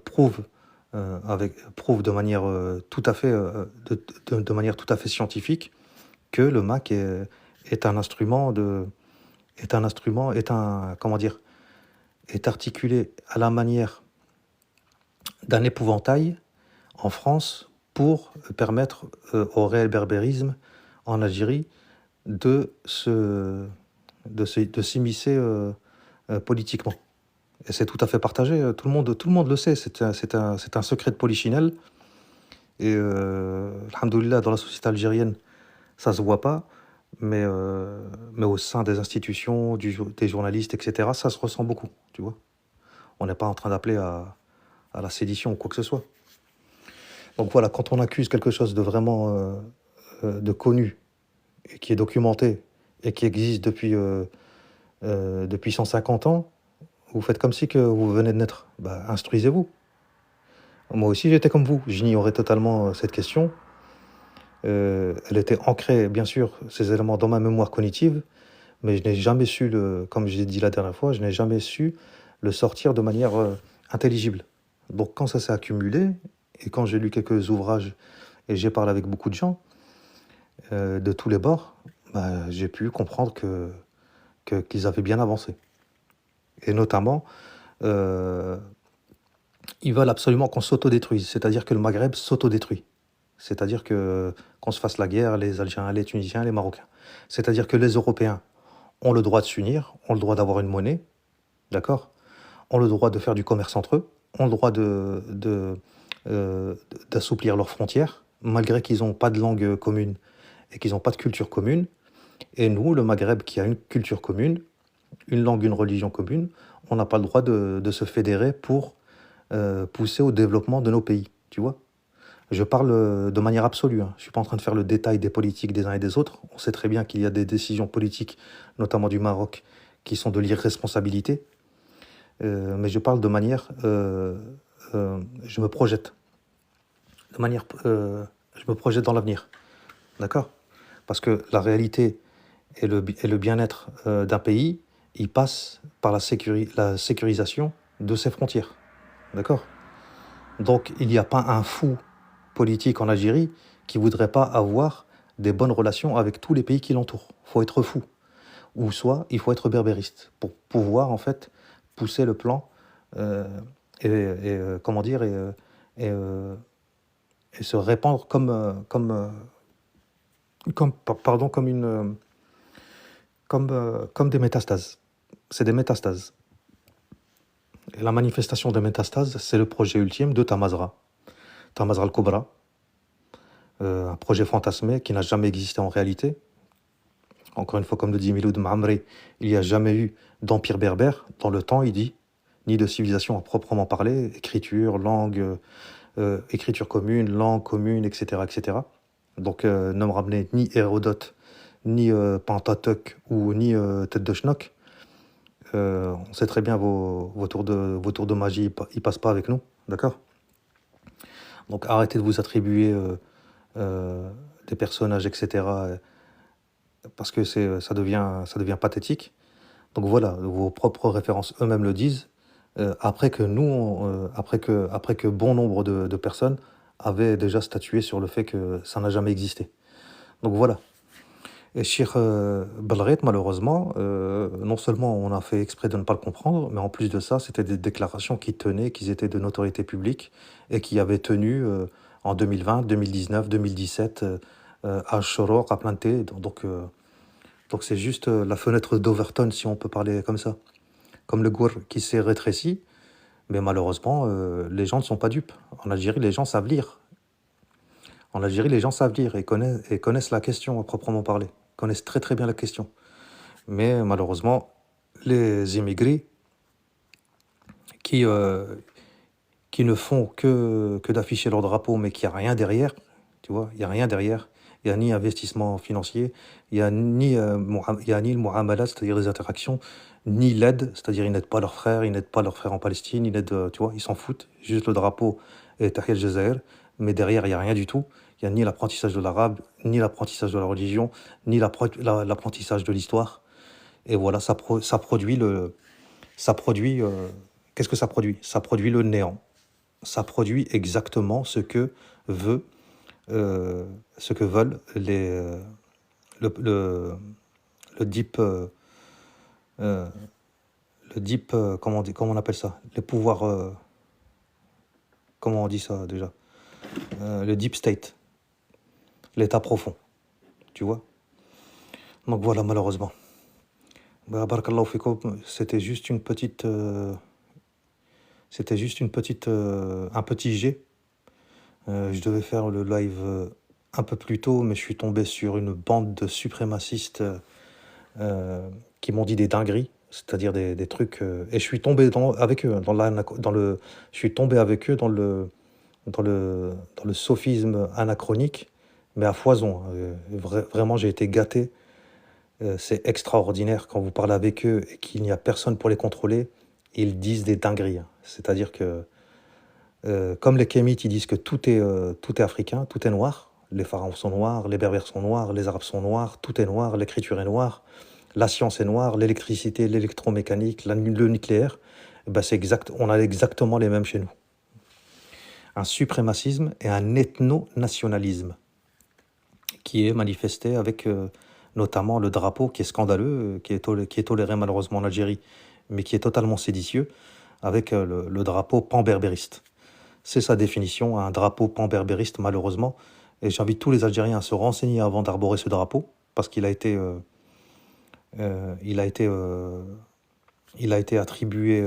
prouvent, prouvent de manière, tout à fait, de manière tout à fait scientifique que le Mac est un instrument de est un comment dire? Est articulé à la manière d'un épouvantail en France pour permettre, au réel berbérisme en Algérie de se de s'immiscer, politiquement. Et c'est tout à fait partagé, tout le monde le sait, c'est un secret de polichinelle et alhamdoulilah dans la société algérienne, ça se voit pas, mais au sein des institutions, des journalistes et cetera, ça se ressent beaucoup, tu vois? On n'est pas en train d'appeler à la sédition ou quoi que ce soit. Donc voilà, quand on accuse quelque chose de vraiment, de connu et qui est documenté et qui existe depuis, depuis 150 ans, vous faites comme si que vous venez de naître. Bah, instruisez-vous. Moi aussi, j'étais comme vous. J'ignorais totalement cette question. Elle était ancrée, bien sûr, ces éléments dans ma mémoire cognitive, mais je n'ai jamais su comme j'ai dit la dernière fois, je n'ai jamais su le sortir de manière intelligible. Donc quand ça s'est accumulé, et quand j'ai lu quelques ouvrages et j'ai parlé avec beaucoup de gens de tous les bords, bah, j'ai pu comprendre qu'ils avaient bien avancé. Et notamment, euh, ils veulent absolument qu'on s'autodétruise, c'est-à-dire que le Maghreb s'autodétruit. C'est-à-dire que qu'on se fasse la guerre, les Algériens, les Tunisiens, les Marocains. C'est-à-dire que les Européens ont le droit de s'unir, ont le droit d'avoir une monnaie, d'accord? Ont le droit de faire du commerce entre eux, ont le droit euh, d'assouplir leurs frontières, malgré qu'ils n'ont pas de langue commune et qu'ils n'ont pas de culture commune. Et nous, le Maghreb, qui a une culture commune, une langue, une religion commune, on n'a pas le droit de se fédérer pour pousser au développement de nos pays, tu vois? Je parle de manière absolue, hein. Je ne suis pas en train de faire le détail des politiques des uns et des autres. On sait très bien qu'il y a des décisions politiques, notamment du Maroc, qui sont de l'irresponsabilité. Mais je parle de manière... je me projette. De manière... je me projette dans l'avenir. D'accord? Parce que la réalité et le bien-être d'un pays, il passe par la sécurisation de ses frontières. D'accord? Donc, il n'y a pas un fou politique en Algérie qui voudrait pas avoir des bonnes relations avec tous les pays qui l'entourent. Il faut être fou. Ou soit, il faut être berbériste pour pouvoir, en fait, pousser le plan euh, comment dire, et, euh, et se répandre pardon, comme des métastases. C'est des métastases. Et la manifestation des métastases, c'est le projet ultime de Tamazra. Tamazra al-Kubra, un projet fantasmé qui n'a jamais existé en réalité. Encore une fois, comme le dit Miloud Maamri, il n'y a jamais eu d'empire berbère dans le temps, il dit, ni de civilisation à proprement parler, écriture, langue, écriture commune, langue commune, etc. etc. Donc ne me ramenez ni Hérodote, ni Pentateuque ou ni Tête de Schnock. On sait très bien vos tours de magie, ils passent pas avec nous, d'accord? Donc arrêtez de vous attribuer des personnages, etc. Parce que ça devient pathétique. Donc voilà, vos propres références eux-mêmes le disent. Après que bon nombre de personnes avaient déjà statué sur le fait que ça n'a jamais existé. Donc voilà. Et Cheikh Balret, malheureusement, non seulement on a fait exprès de ne pas le comprendre, mais en plus de ça, c'était des déclarations qui tenaient, qu'ils étaient de notoriété publique et qui avaient tenu en 2020, 2019, 2017 à Shoror, à Planté. Donc c'est juste la fenêtre d'Overton, si on peut parler comme ça. Comme le gour qui s'est rétréci, mais malheureusement, les gens ne sont pas dupes. En Algérie, les gens savent lire. En Algérie, les gens savent lire et connaissent la question à proprement parler. Connaissent très très bien la question. Mais malheureusement, les immigrés qui, euh, qui ne font que d'afficher leur drapeau, mais qu'il n'y a rien derrière, tu vois, il n'y a rien derrière. Il n'y a ni investissement financier, il y a ni le muamalat, c'est-à-dire les interactions, ni l'aide, c'est-à-dire ils n'aident pas leurs frères en Palestine, ils n'aident, tu vois, ils s'en foutent, juste le drapeau et Tahrir Jazair, mais derrière il n'y a rien du tout. Il n'y a ni l'apprentissage de l'arabe, ni l'apprentissage de la religion, ni l'apprentissage de l'histoire. Et voilà, ça produit, qu'est-ce que ça produit? Ça produit le néant. Ça produit exactement veut, ce que veulent le, le, le deep, euh, comment on appelle ça? Les pouvoirs, comment on dit ça déjà? Le deep state, l'état profond, tu vois? Donc voilà, malheureusement. Bah, barakallahu fikoum, un petit jet. Je devais faire le live un peu plus tôt, mais je suis tombé sur une bande de suprémacistes qui m'ont dit des dingueries, c'est-à-dire des trucs. Et je suis tombé avec eux, je suis tombé avec eux dans le sophisme anachronique, mais à foison. Vraiment, j'ai été gâté. C'est extraordinaire quand vous parlez avec eux et qu'il n'y a personne pour les contrôler, ils disent des dingueries, hein. C'est-à-dire que, comme les Kémites, ils disent que tout est africain, tout est noir. Les pharaons sont noirs, les berbères sont noirs, les arabes sont noirs, tout est noir, l'écriture est noire, la science est noire, l'électricité, l'électromécanique, le nucléaire. Eh ben, on a exactement les mêmes chez nous. Un suprémacisme et un ethno-nationalisme qui est manifesté avec notamment le drapeau qui est scandaleux, qui est toléré malheureusement en Algérie, mais qui est totalement séditieux, avec le drapeau pan-berbériste. C'est sa définition, un drapeau pan-berbériste malheureusement. Et j'invite tous les Algériens à se renseigner avant d'arborer ce drapeau, parce qu'il a été, il a été, il a été attribué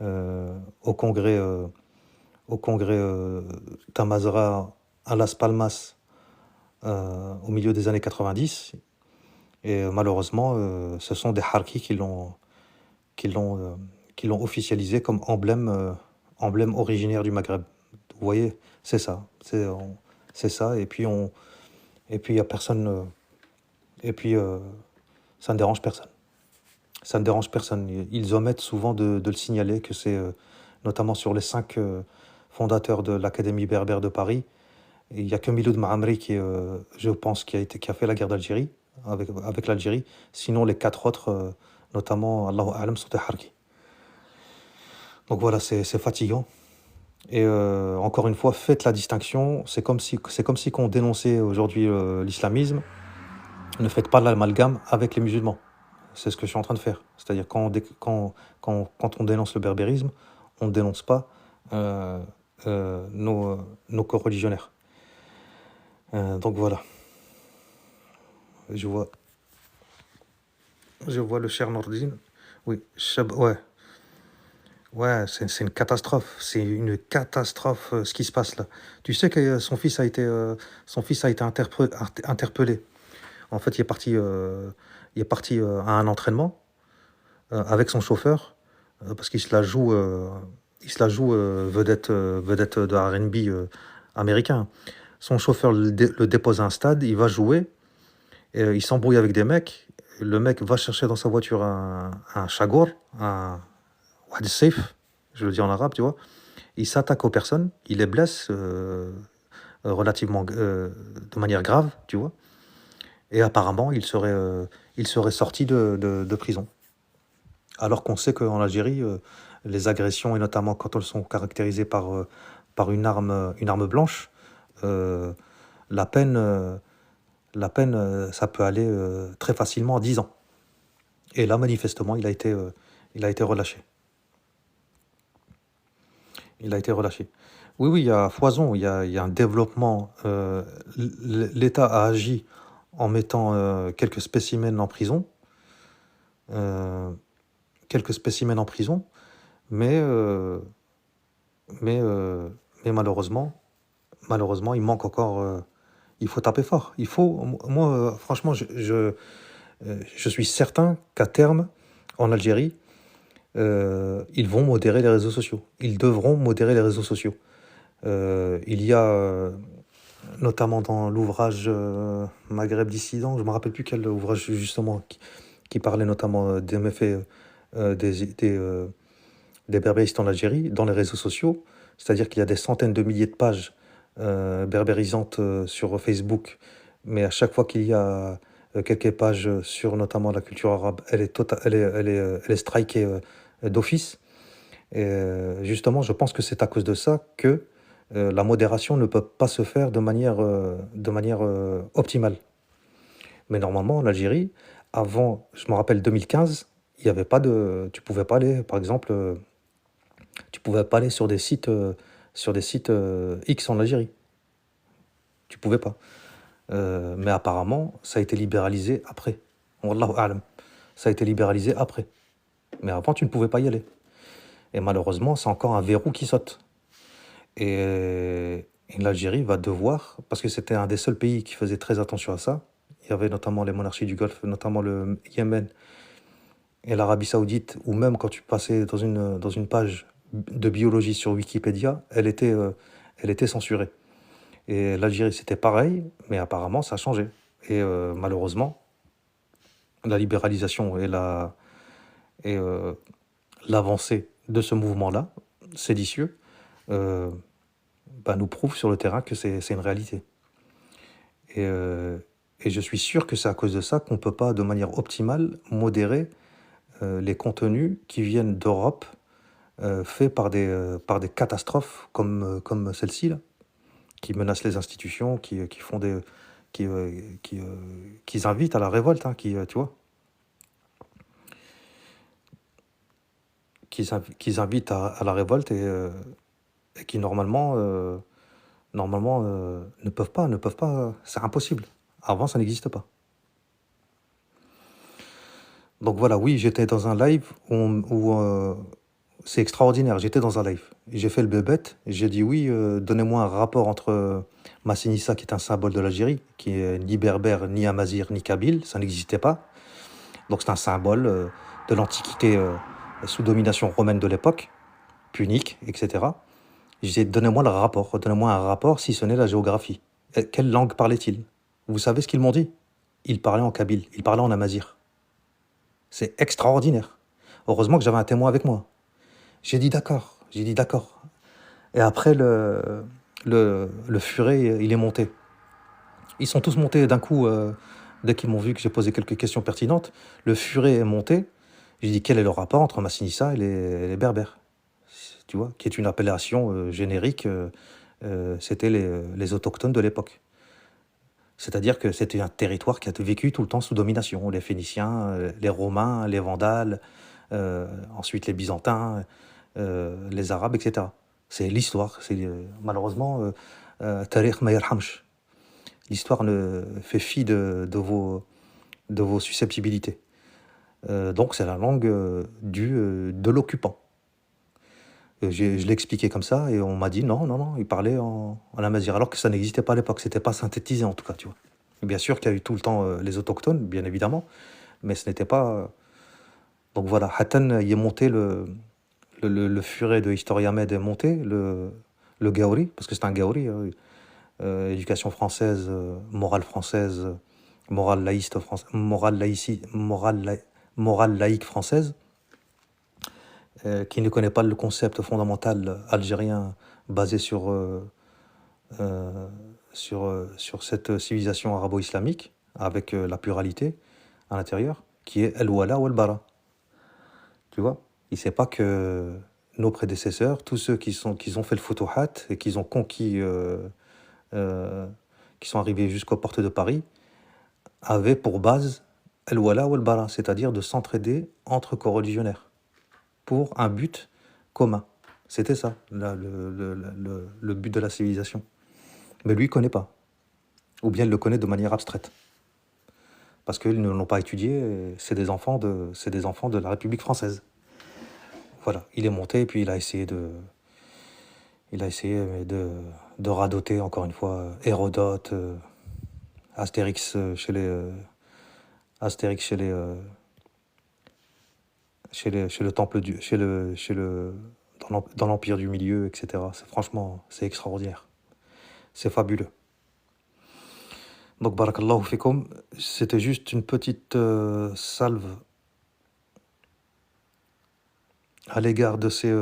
au congrès, Tamazra à Las Palmas au milieu des années 90. Et malheureusement, ce sont des harkis qui l'ont, euh, qui l'ont officialisé comme emblème originaire du Maghreb. Vous voyez, c'est ça. C'est ça. Et puis il y a personne. Et puis ça ne dérange personne. Ça ne dérange personne. Ils omettent souvent de le signaler que c'est notamment sur les 5 fondateurs de l'Académie berbère de Paris. Et il n'y a que Miloud Maamri qui, je pense, qui a fait la guerre d'Algérie avec l'Algérie. Sinon, les 4 autres, notamment, Allahu A'lam, sont des harkis. Donc voilà, c'est fatigant. Et encore une fois, faites la distinction. C'est comme si qu'on dénonçait aujourd'hui l'islamisme. Ne faites pas l'amalgame avec les musulmans. C'est ce que je suis en train de faire. C'est-à-dire quand on dénonce le berbérisme, on ne dénonce pas nos coreligionnaires. Donc voilà. Je vois, je vois le cher Nordine. Oui, ouais, ouais, c'est une catastrophe. C'est une catastrophe ce qui se passe là. Tu sais que son fils a été interpellé. En fait, il est parti à un entraînement avec son chauffeur parce il se la joue vedette de R&B américain. Son chauffeur le dépose à un stade, il va jouer, et, il s'embrouille avec des mecs. Le mec va chercher dans sa voiture un Chagor, un Wad Safe, je le dis en arabe, tu vois. Il s'attaque aux personnes, il les blesse relativement de manière grave, tu vois. Et apparemment, il serait sorti de prison. Alors qu'on sait qu'en Algérie, les agressions, et notamment quand elles sont caractérisées par une arme blanche, euh, la peine, ça peut aller très facilement à 10 ans. Et là, manifestement, il a été relâché. Il a été relâché. Oui, oui, il y a foison, il y a un développement. L'État a agi en mettant quelques spécimens en prison. euh, Quelques spécimens en prison, mais, euh, mais, euh, mais malheureusement, il manque encore. Il faut taper fort. Moi, franchement, je suis certain qu'à terme, en Algérie, ils vont modérer les réseaux sociaux. Ils devront modérer les réseaux sociaux. Il y a, notamment dans l'ouvrage Maghreb dissident, je ne me rappelle plus quel ouvrage justement, qui parlait notamment des méfaits des berbéristes en Algérie, dans les réseaux sociaux. C'est-à-dire qu'il y a des centaines de milliers de pages berbérisantes sur Facebook, mais à chaque fois qu'il y a quelques pages sur notamment la culture arabe, elle est strikée d'office. Et justement, je pense que c'est à cause de ça que la modération ne peut pas se faire de manière optimale. Mais normalement, en Algérie, avant, je me rappelle 2015, il y avait pas de, tu pouvais pas aller, par exemple, tu pouvais pas aller sur des sites X en Algérie. Tu pouvais pas. Mais apparemment, ça a été libéralisé après. Wallahu a'lam. Ça a été libéralisé après. Mais avant, tu ne pouvais pas y aller. Et malheureusement, c'est encore un verrou qui saute. Et l'Algérie va devoir, parce que c'était un des seuls pays qui faisait très attention à ça. Il y avait notamment les monarchies du Golfe, notamment le Yémen et l'Arabie Saoudite, ou même quand tu passais dans une page de biologie sur Wikipédia, elle était censurée. Et l'Algérie, c'était pareil, mais apparemment, ça a changé. Et malheureusement, la libéralisation et l'avancée de ce mouvement-là, séditieux, euh, nous prouve sur le terrain que c'est une réalité. Et, euh, et je suis sûr que c'est à cause de ça qu'on ne peut pas, de manière optimale, modérer les contenus qui viennent d'Europe, faits par des catastrophes comme celle-ci, là, qui menacent les institutions, qui font des... qui invitent à la révolte, hein, tu vois, qui invitent à la révolte et qui normalement ne peuvent pas, c'est impossible. Avant, ça n'existe pas. Donc voilà, oui, j'étais dans un live où c'est extraordinaire. J'étais dans un live. J'ai fait le bébête. J'ai dit oui, donnez-moi un rapport entre Massinissa, qui est un symbole de l'Algérie, qui est ni berbère, ni amazir, ni kabyle. Ça n'existait pas. Donc c'est un symbole de l'Antiquité sous domination romaine de l'époque, punique, etc. J'ai dit donnez-moi le rapport. Donnez-moi un rapport, si ce n'est la géographie. Et quelle langue parlait-il? Vous savez ce qu'ils m'ont dit? Ils parlaient en kabyle. Ils parlaient en amazir. C'est extraordinaire. Heureusement que j'avais un témoin avec moi. J'ai dit d'accord. J'ai dit d'accord. Et après, le furet, il est monté. Ils sont tous montés d'un coup, dès qu'ils m'ont vu que j'ai posé quelques questions pertinentes. Le furet est monté. J'ai dit quel est le rapport entre Massinissa et les Berbères, tu vois, qui est une appellation générique. C'était les autochtones de l'époque. C'est-à-dire que c'était un territoire qui a vécu tout le temps sous domination. Les Phéniciens, les Romains, les Vandales, ensuite les Byzantins, les Arabes, etc. C'est l'histoire. C'est malheureusement Tarikh ma yarhamch. L'histoire ne fait fi de vos susceptibilités. Donc c'est la langue de l'occupant. Je l'ai expliqué comme ça et on m'a dit non, non, non, il parlait en amazigh, alors que ça n'existait pas à l'époque, c'était pas synthétisé en tout cas, tu vois. Et bien sûr qu'il y a eu tout le temps les autochtones, bien évidemment, mais ce n'était pas. Donc voilà, Hattan y est monté, le furet de Historia Med est monté, le Gaori, parce que c'est un Gaori, éducation française, morale laïste française, morale laïque française. Qui ne connaît pas le concept fondamental algérien basé sur cette civilisation arabo-islamique, avec la pluralité à l'intérieur, qui est El-Wala ou El-Bara. Tu vois? Il ne sait pas que nos prédécesseurs, tous ceux qui ont fait le Futuhat et qui ont conquis, qui sont arrivés jusqu'aux portes de Paris, avaient pour base El-Wala ou El-Bara, c'est-à-dire de s'entraider entre coreligionnaires pour un but commun. C'était ça, le but de la civilisation. Mais lui, il ne connaît pas. Ou bien il le connaît de manière abstraite. Parce qu'ils ne l'ont pas étudié, c'est des enfants de la République française. Voilà, il est monté et puis il a essayé de radoter, encore une fois, Hérodote, Astérix chez le temple dans l'Empire du Milieu, etc. Franchement, c'est extraordinaire. C'est fabuleux. Donc, barakallahu fikum, c'était juste une petite salve à l'égard de ces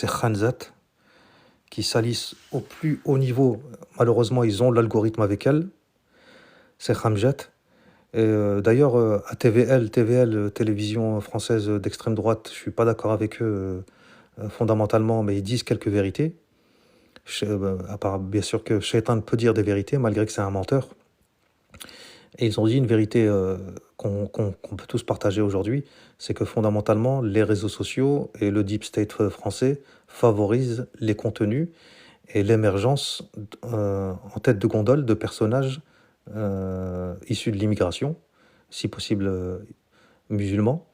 khanzat qui salissent au plus haut niveau. Malheureusement, ils ont l'algorithme avec elles, ces khamjat. D'ailleurs, à TVL, télévision française d'extrême droite, je ne suis pas d'accord avec eux fondamentalement, mais ils disent quelques vérités. À part, bien sûr que Shaitan peut dire des vérités, malgré que c'est un menteur. Et ils ont dit une vérité qu'on peut tous partager aujourd'hui, c'est que fondamentalement, les réseaux sociaux et le deep state français favorisent les contenus et l'émergence en tête de gondole de personnages issus de l'immigration, si possible musulmans,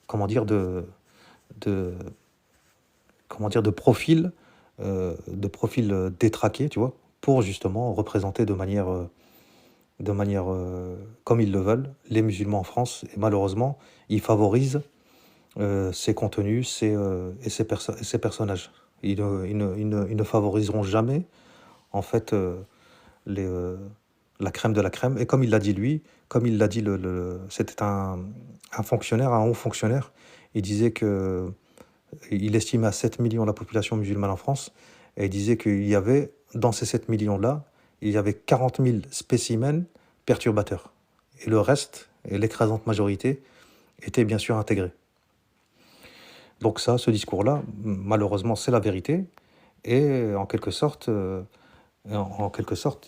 comment dire, de profils détraqués, tu vois, pour justement représenter de manière comme ils le veulent, les musulmans en France. Et malheureusement, ils favorisent ces contenus et ces personnages. Ils ne favoriseront jamais, en fait, les, la crème de la crème. Et comme il l'a dit lui, comme il l'a dit, c'était un fonctionnaire, un haut fonctionnaire, il disait que il estimait à 7 millions la population musulmane en France, et il disait qu'il y avait, dans ces 7 millions-là, il y avait 40 000 spécimens perturbateurs. Et le reste, et l'écrasante majorité, était bien sûr intégré. Donc ça, ce discours-là, malheureusement, c'est la vérité, et en quelque sorte,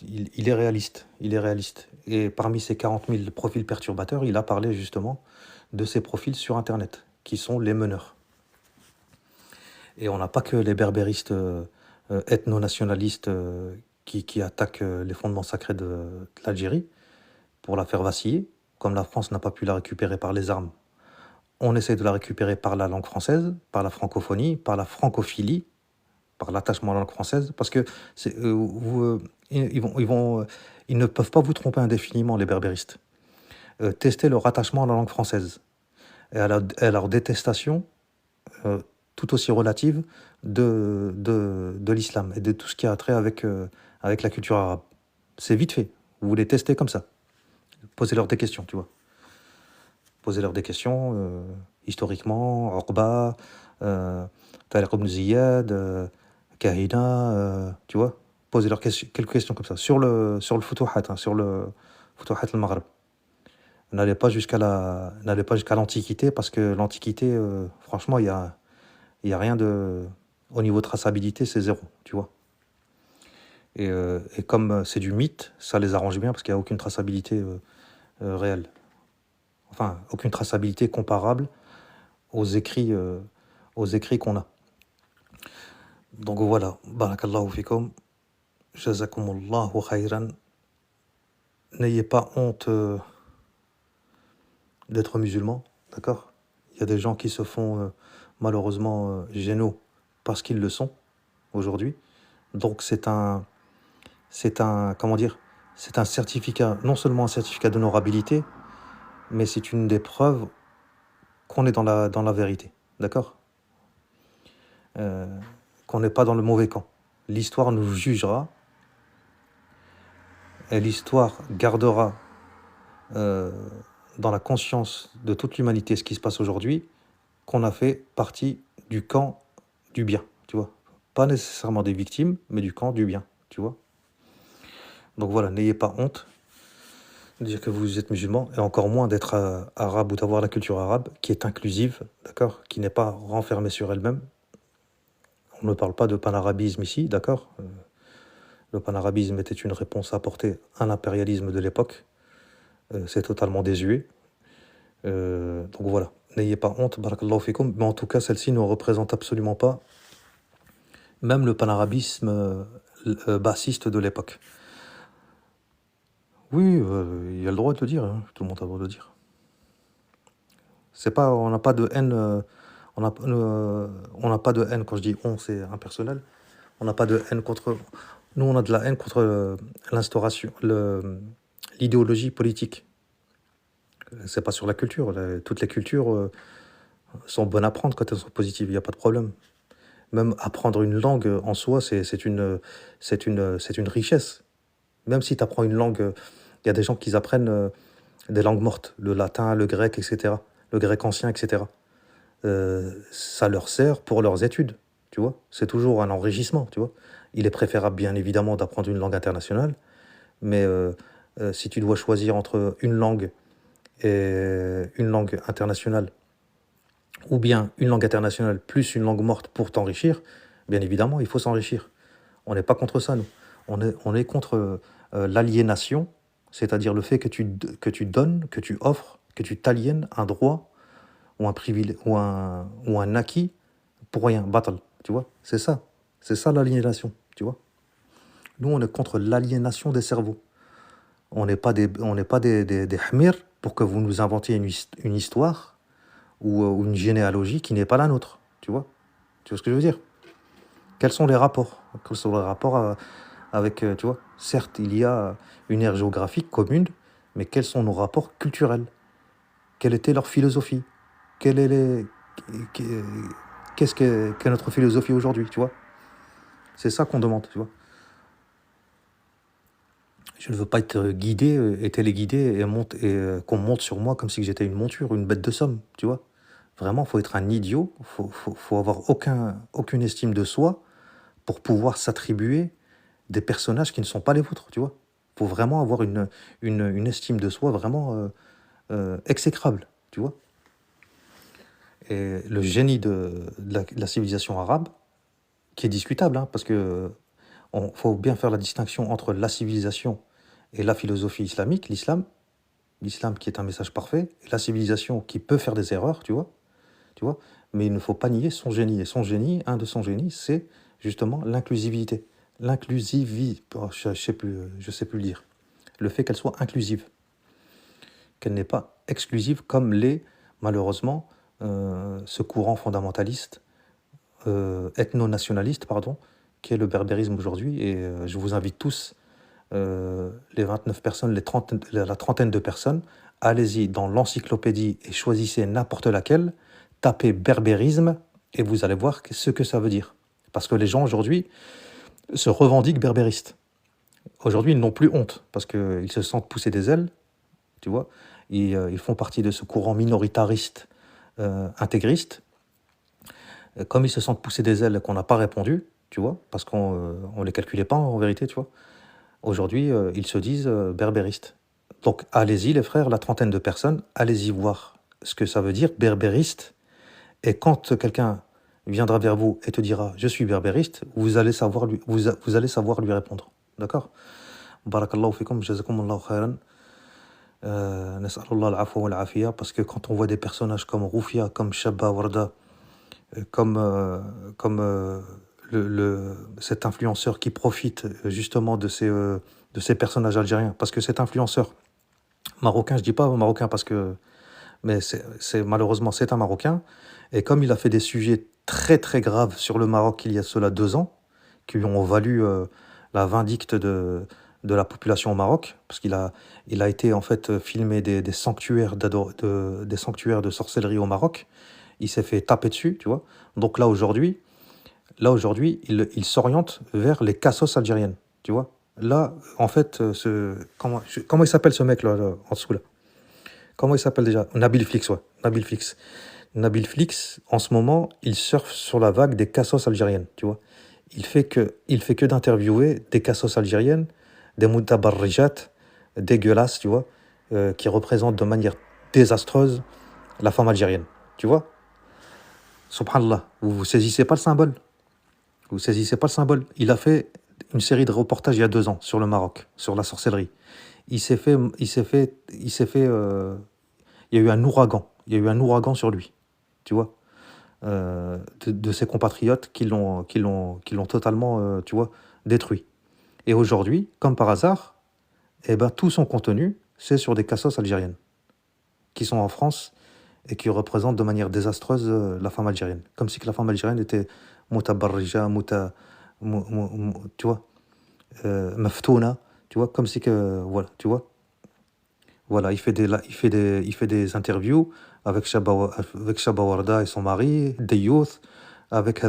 il est réaliste. Il est réaliste. Et parmi ces 40 000 profils perturbateurs, il a parlé justement de ces profils sur Internet, qui sont les meneurs. Et on n'a pas que les berbéristes ethno-nationalistes qui attaquent les fondements sacrés de l'Algérie pour la faire vaciller. Comme la France n'a pas pu la récupérer par les armes, on essaie de la récupérer par la langue française, par la francophonie, par la francophilie, par l'attachement à la langue française, parce que ils ne peuvent pas vous tromper indéfiniment, les berbéristes. Tester leur attachement à la langue française et à leur détestation euh, tout aussi relative de l'islam et de tout ce qui a trait avec la culture arabe. C'est vite fait. Vous les testez comme ça. Posez-leur des questions, tu vois. Posez-leur des questions, historiquement, Uqba, Tariq ibn Ziyad, Kahina, tu vois. Posez-leur quelques questions comme ça. Sur le Futuhat, sur le Futuhat al-Maghreb. N'allez pas jusqu'à l'Antiquité, parce que l'Antiquité, franchement, il y a rien de... Au niveau traçabilité, c'est zéro, tu vois. Et comme c'est du mythe, ça les arrange bien, parce qu'il n'y a aucune traçabilité réelle. Enfin, aucune traçabilité comparable aux écrits qu'on a. Donc voilà, barakallahu fikum, jazakumullahu khayran. N'ayez pas honte d'être musulman, d'accord? Il y a des gens qui se font malheureusement génaux parce qu'ils le sont aujourd'hui. Donc comment dire, c'est un certificat, non seulement un certificat d'honorabilité, mais c'est une des preuves qu'on est dans la vérité, d'accord? Qu'on n'est pas dans le mauvais camp. L'histoire nous jugera, et l'histoire gardera dans la conscience de toute l'humanité ce qui se passe aujourd'hui, qu'on a fait partie du camp du bien, tu vois. Pas nécessairement des victimes, mais du camp du bien, tu vois. Donc voilà, n'ayez pas honte de dire que vous êtes musulman, et encore moins d'être arabe ou d'avoir la culture arabe, qui est inclusive, d'accord, qui n'est pas renfermée sur elle-même. On ne parle pas de panarabisme ici, d'accord. Le panarabisme était une réponse apportée à l'impérialisme de l'époque. C'est totalement désuet. Donc voilà, n'ayez pas honte, barakallahu fikum, mais en tout cas, celle-ci ne représente absolument pas même le panarabisme bassiste de l'époque. Oui, il y a le droit de le dire, hein, tout le monde a le droit de le dire. C'est pas, on n'a pas de haine, on n'a pas de haine, quand je dis on, c'est impersonnel. On n'a pas de haine contre... Nous, on a de la haine contre l'instauration, l'idéologie politique. C'est pas sur la culture. Toutes les cultures sont bonnes à prendre quand elles sont positives, il n'y a pas de problème. Même apprendre une langue en soi, c'est une richesse. Même si tu apprends une langue, il y a des gens qui apprennent des langues mortes, le latin, le grec, etc. Le grec ancien, etc. Ça leur sert pour leurs études, tu vois. C'est toujours un enrichissement, tu vois. Il est préférable, bien évidemment, d'apprendre une langue internationale, mais si tu dois choisir entre une langue et une langue internationale, ou bien une langue internationale plus une langue morte pour t'enrichir, bien évidemment, il faut s'enrichir. On n'est pas contre ça, nous. On est contre l'aliénation, c'est-à-dire le fait que tu donnes, que tu offres, que tu t'aliènes un droit ou un privilège ou un acquis pour rien, battle, tu vois. C'est ça l'aliénation, tu vois. Nous, on est contre l'aliénation des cerveaux. On n'est pas des hmirs pour que vous nous inventiez une histoire ou une généalogie qui n'est pas la nôtre, tu vois. Tu vois ce que je veux dire? Quels sont les rapports? Quels sont les rapports avec, tu vois, certes, il y a une aire géographique commune, mais quels sont nos rapports culturels? Quelle était leur philosophie? Quelle est qu'est-ce qu'est notre philosophie aujourd'hui, tu vois? C'est ça qu'on demande, tu vois. Je ne veux pas être guidé et téléguidé qu'on monte sur moi comme si j'étais une monture, une bête de somme, tu vois. Vraiment, faut être un idiot, faut avoir aucune estime de soi pour pouvoir s'attribuer des personnages qui ne sont pas les vôtres, tu vois. Faut vraiment avoir une estime de soi vraiment exécrable, tu vois. Et le génie de la civilisation arabe, qui est discutable, hein, parce que faut bien faire la distinction entre la civilisation et la philosophie islamique, l'islam qui est un message parfait, et la civilisation qui peut faire des erreurs, tu vois. Mais il ne faut pas nier son génie. Et son génie, un de son génie, c'est justement l'inclusivité. L'inclusivité, oh, je sais plus le dire. Le fait qu'elle soit inclusive, qu'elle n'est pas exclusive comme malheureusement, ce courant fondamentaliste, ethno-nationaliste, pardon, qui est le berbérisme aujourd'hui. Et je vous invite tous, les 29 personnes, la trentaine de personnes, allez-y dans l'encyclopédie et choisissez n'importe laquelle, tapez berbérisme et vous allez voir ce que ça veut dire. Parce que les gens aujourd'hui se revendiquent berbéristes. Aujourd'hui, ils n'ont plus honte parce qu'ils se sentent pousser des ailes, tu vois. Ils font partie de ce courant minoritariste, intégriste. Comme ils se sentent pousser des ailes qu'on n'a pas répondu, tu vois, parce qu'on ne les calculait pas en vérité, tu vois. Aujourd'hui, ils se disent berbéristes. Donc allez-y les frères, la trentaine de personnes, allez-y voir ce que ça veut dire berbériste. Et quand quelqu'un viendra vers vous et te dira je suis berbériste, vous allez savoir lui répondre. D'accord? Barakallahu fikum, jazakumullahu khairan. Nas'alullah al-afwa wal afiya, parce que quand on voit des personnages comme Roufia, comme Shabba Warda, comme cet influenceur qui profite justement de ces personnages algériens, parce que cet influenceur marocain, je dis pas marocain parce que, mais malheureusement c'est un Marocain, et comme il a fait des sujets très très graves sur le Maroc il y a cela 2 ans, qui lui ont valu la vindicte de la population au Maroc, parce il a été en fait filmé des sanctuaires des sanctuaires de sorcellerie au Maroc. Il s'est fait taper dessus, tu vois. Donc là aujourd'hui, il s'oriente vers les cassos algériennes, tu vois. Là, en fait, comment il s'appelle ce mec là, en dessous là? Comment il s'appelle déjà? Nabil Flix, ouais. Nabil Flix. Nabil Flix, en ce moment, il surfe sur la vague des cassos algériennes, tu vois. Il fait que d'interviewer des cassos algériennes, des moutabarrijat, dégueulasses, tu vois, qui représentent de manière désastreuse la femme algérienne, tu vois. Subhanallah, vous saisissez pas le symbole? Vous saisissez pas le symbole? Il a fait une série de reportages il y a 2 ans sur le Maroc, sur la sorcellerie. Il y a eu un ouragan. Il y a eu un ouragan sur lui, tu vois, de ses compatriotes qui l'ont totalement, tu vois, détruit. Et aujourd'hui, comme par hasard, eh ben, tout son contenu, c'est sur des cassos algériennes qui sont en France et qui représentent de manière désastreuse la femme algérienne. Comme si que la femme algérienne était mutabarrija, tu vois, maftouna, tu vois, comme si que, voilà, tu vois. Voilà, il fait des interviews avec Shabba Warda et son mari, Dayouf, avec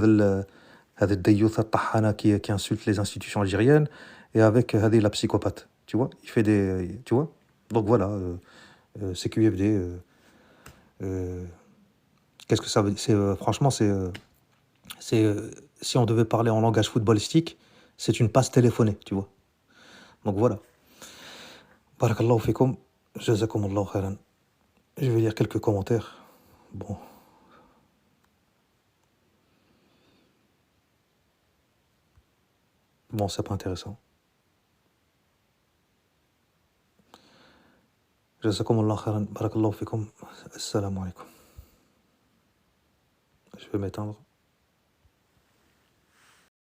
هذا الديوث الطحانة qui insulte les institutions algériennes, et avec هذه la psychopathe, tu vois. Tu vois. Donc voilà, CQFD, qu'est-ce que ça veut dire? Franchement, si on devait parler en langage footballistique, c'est une passe téléphonée, tu vois. Donc voilà. Barakallahu fikum, jazakumullahu khairan. Je vais lire quelques commentaires. Bon. Bon, c'est pas intéressant. Jazakumullahu khairan. Barakallahu fikum. Assalamu alaikum. Je vais m'éteindre.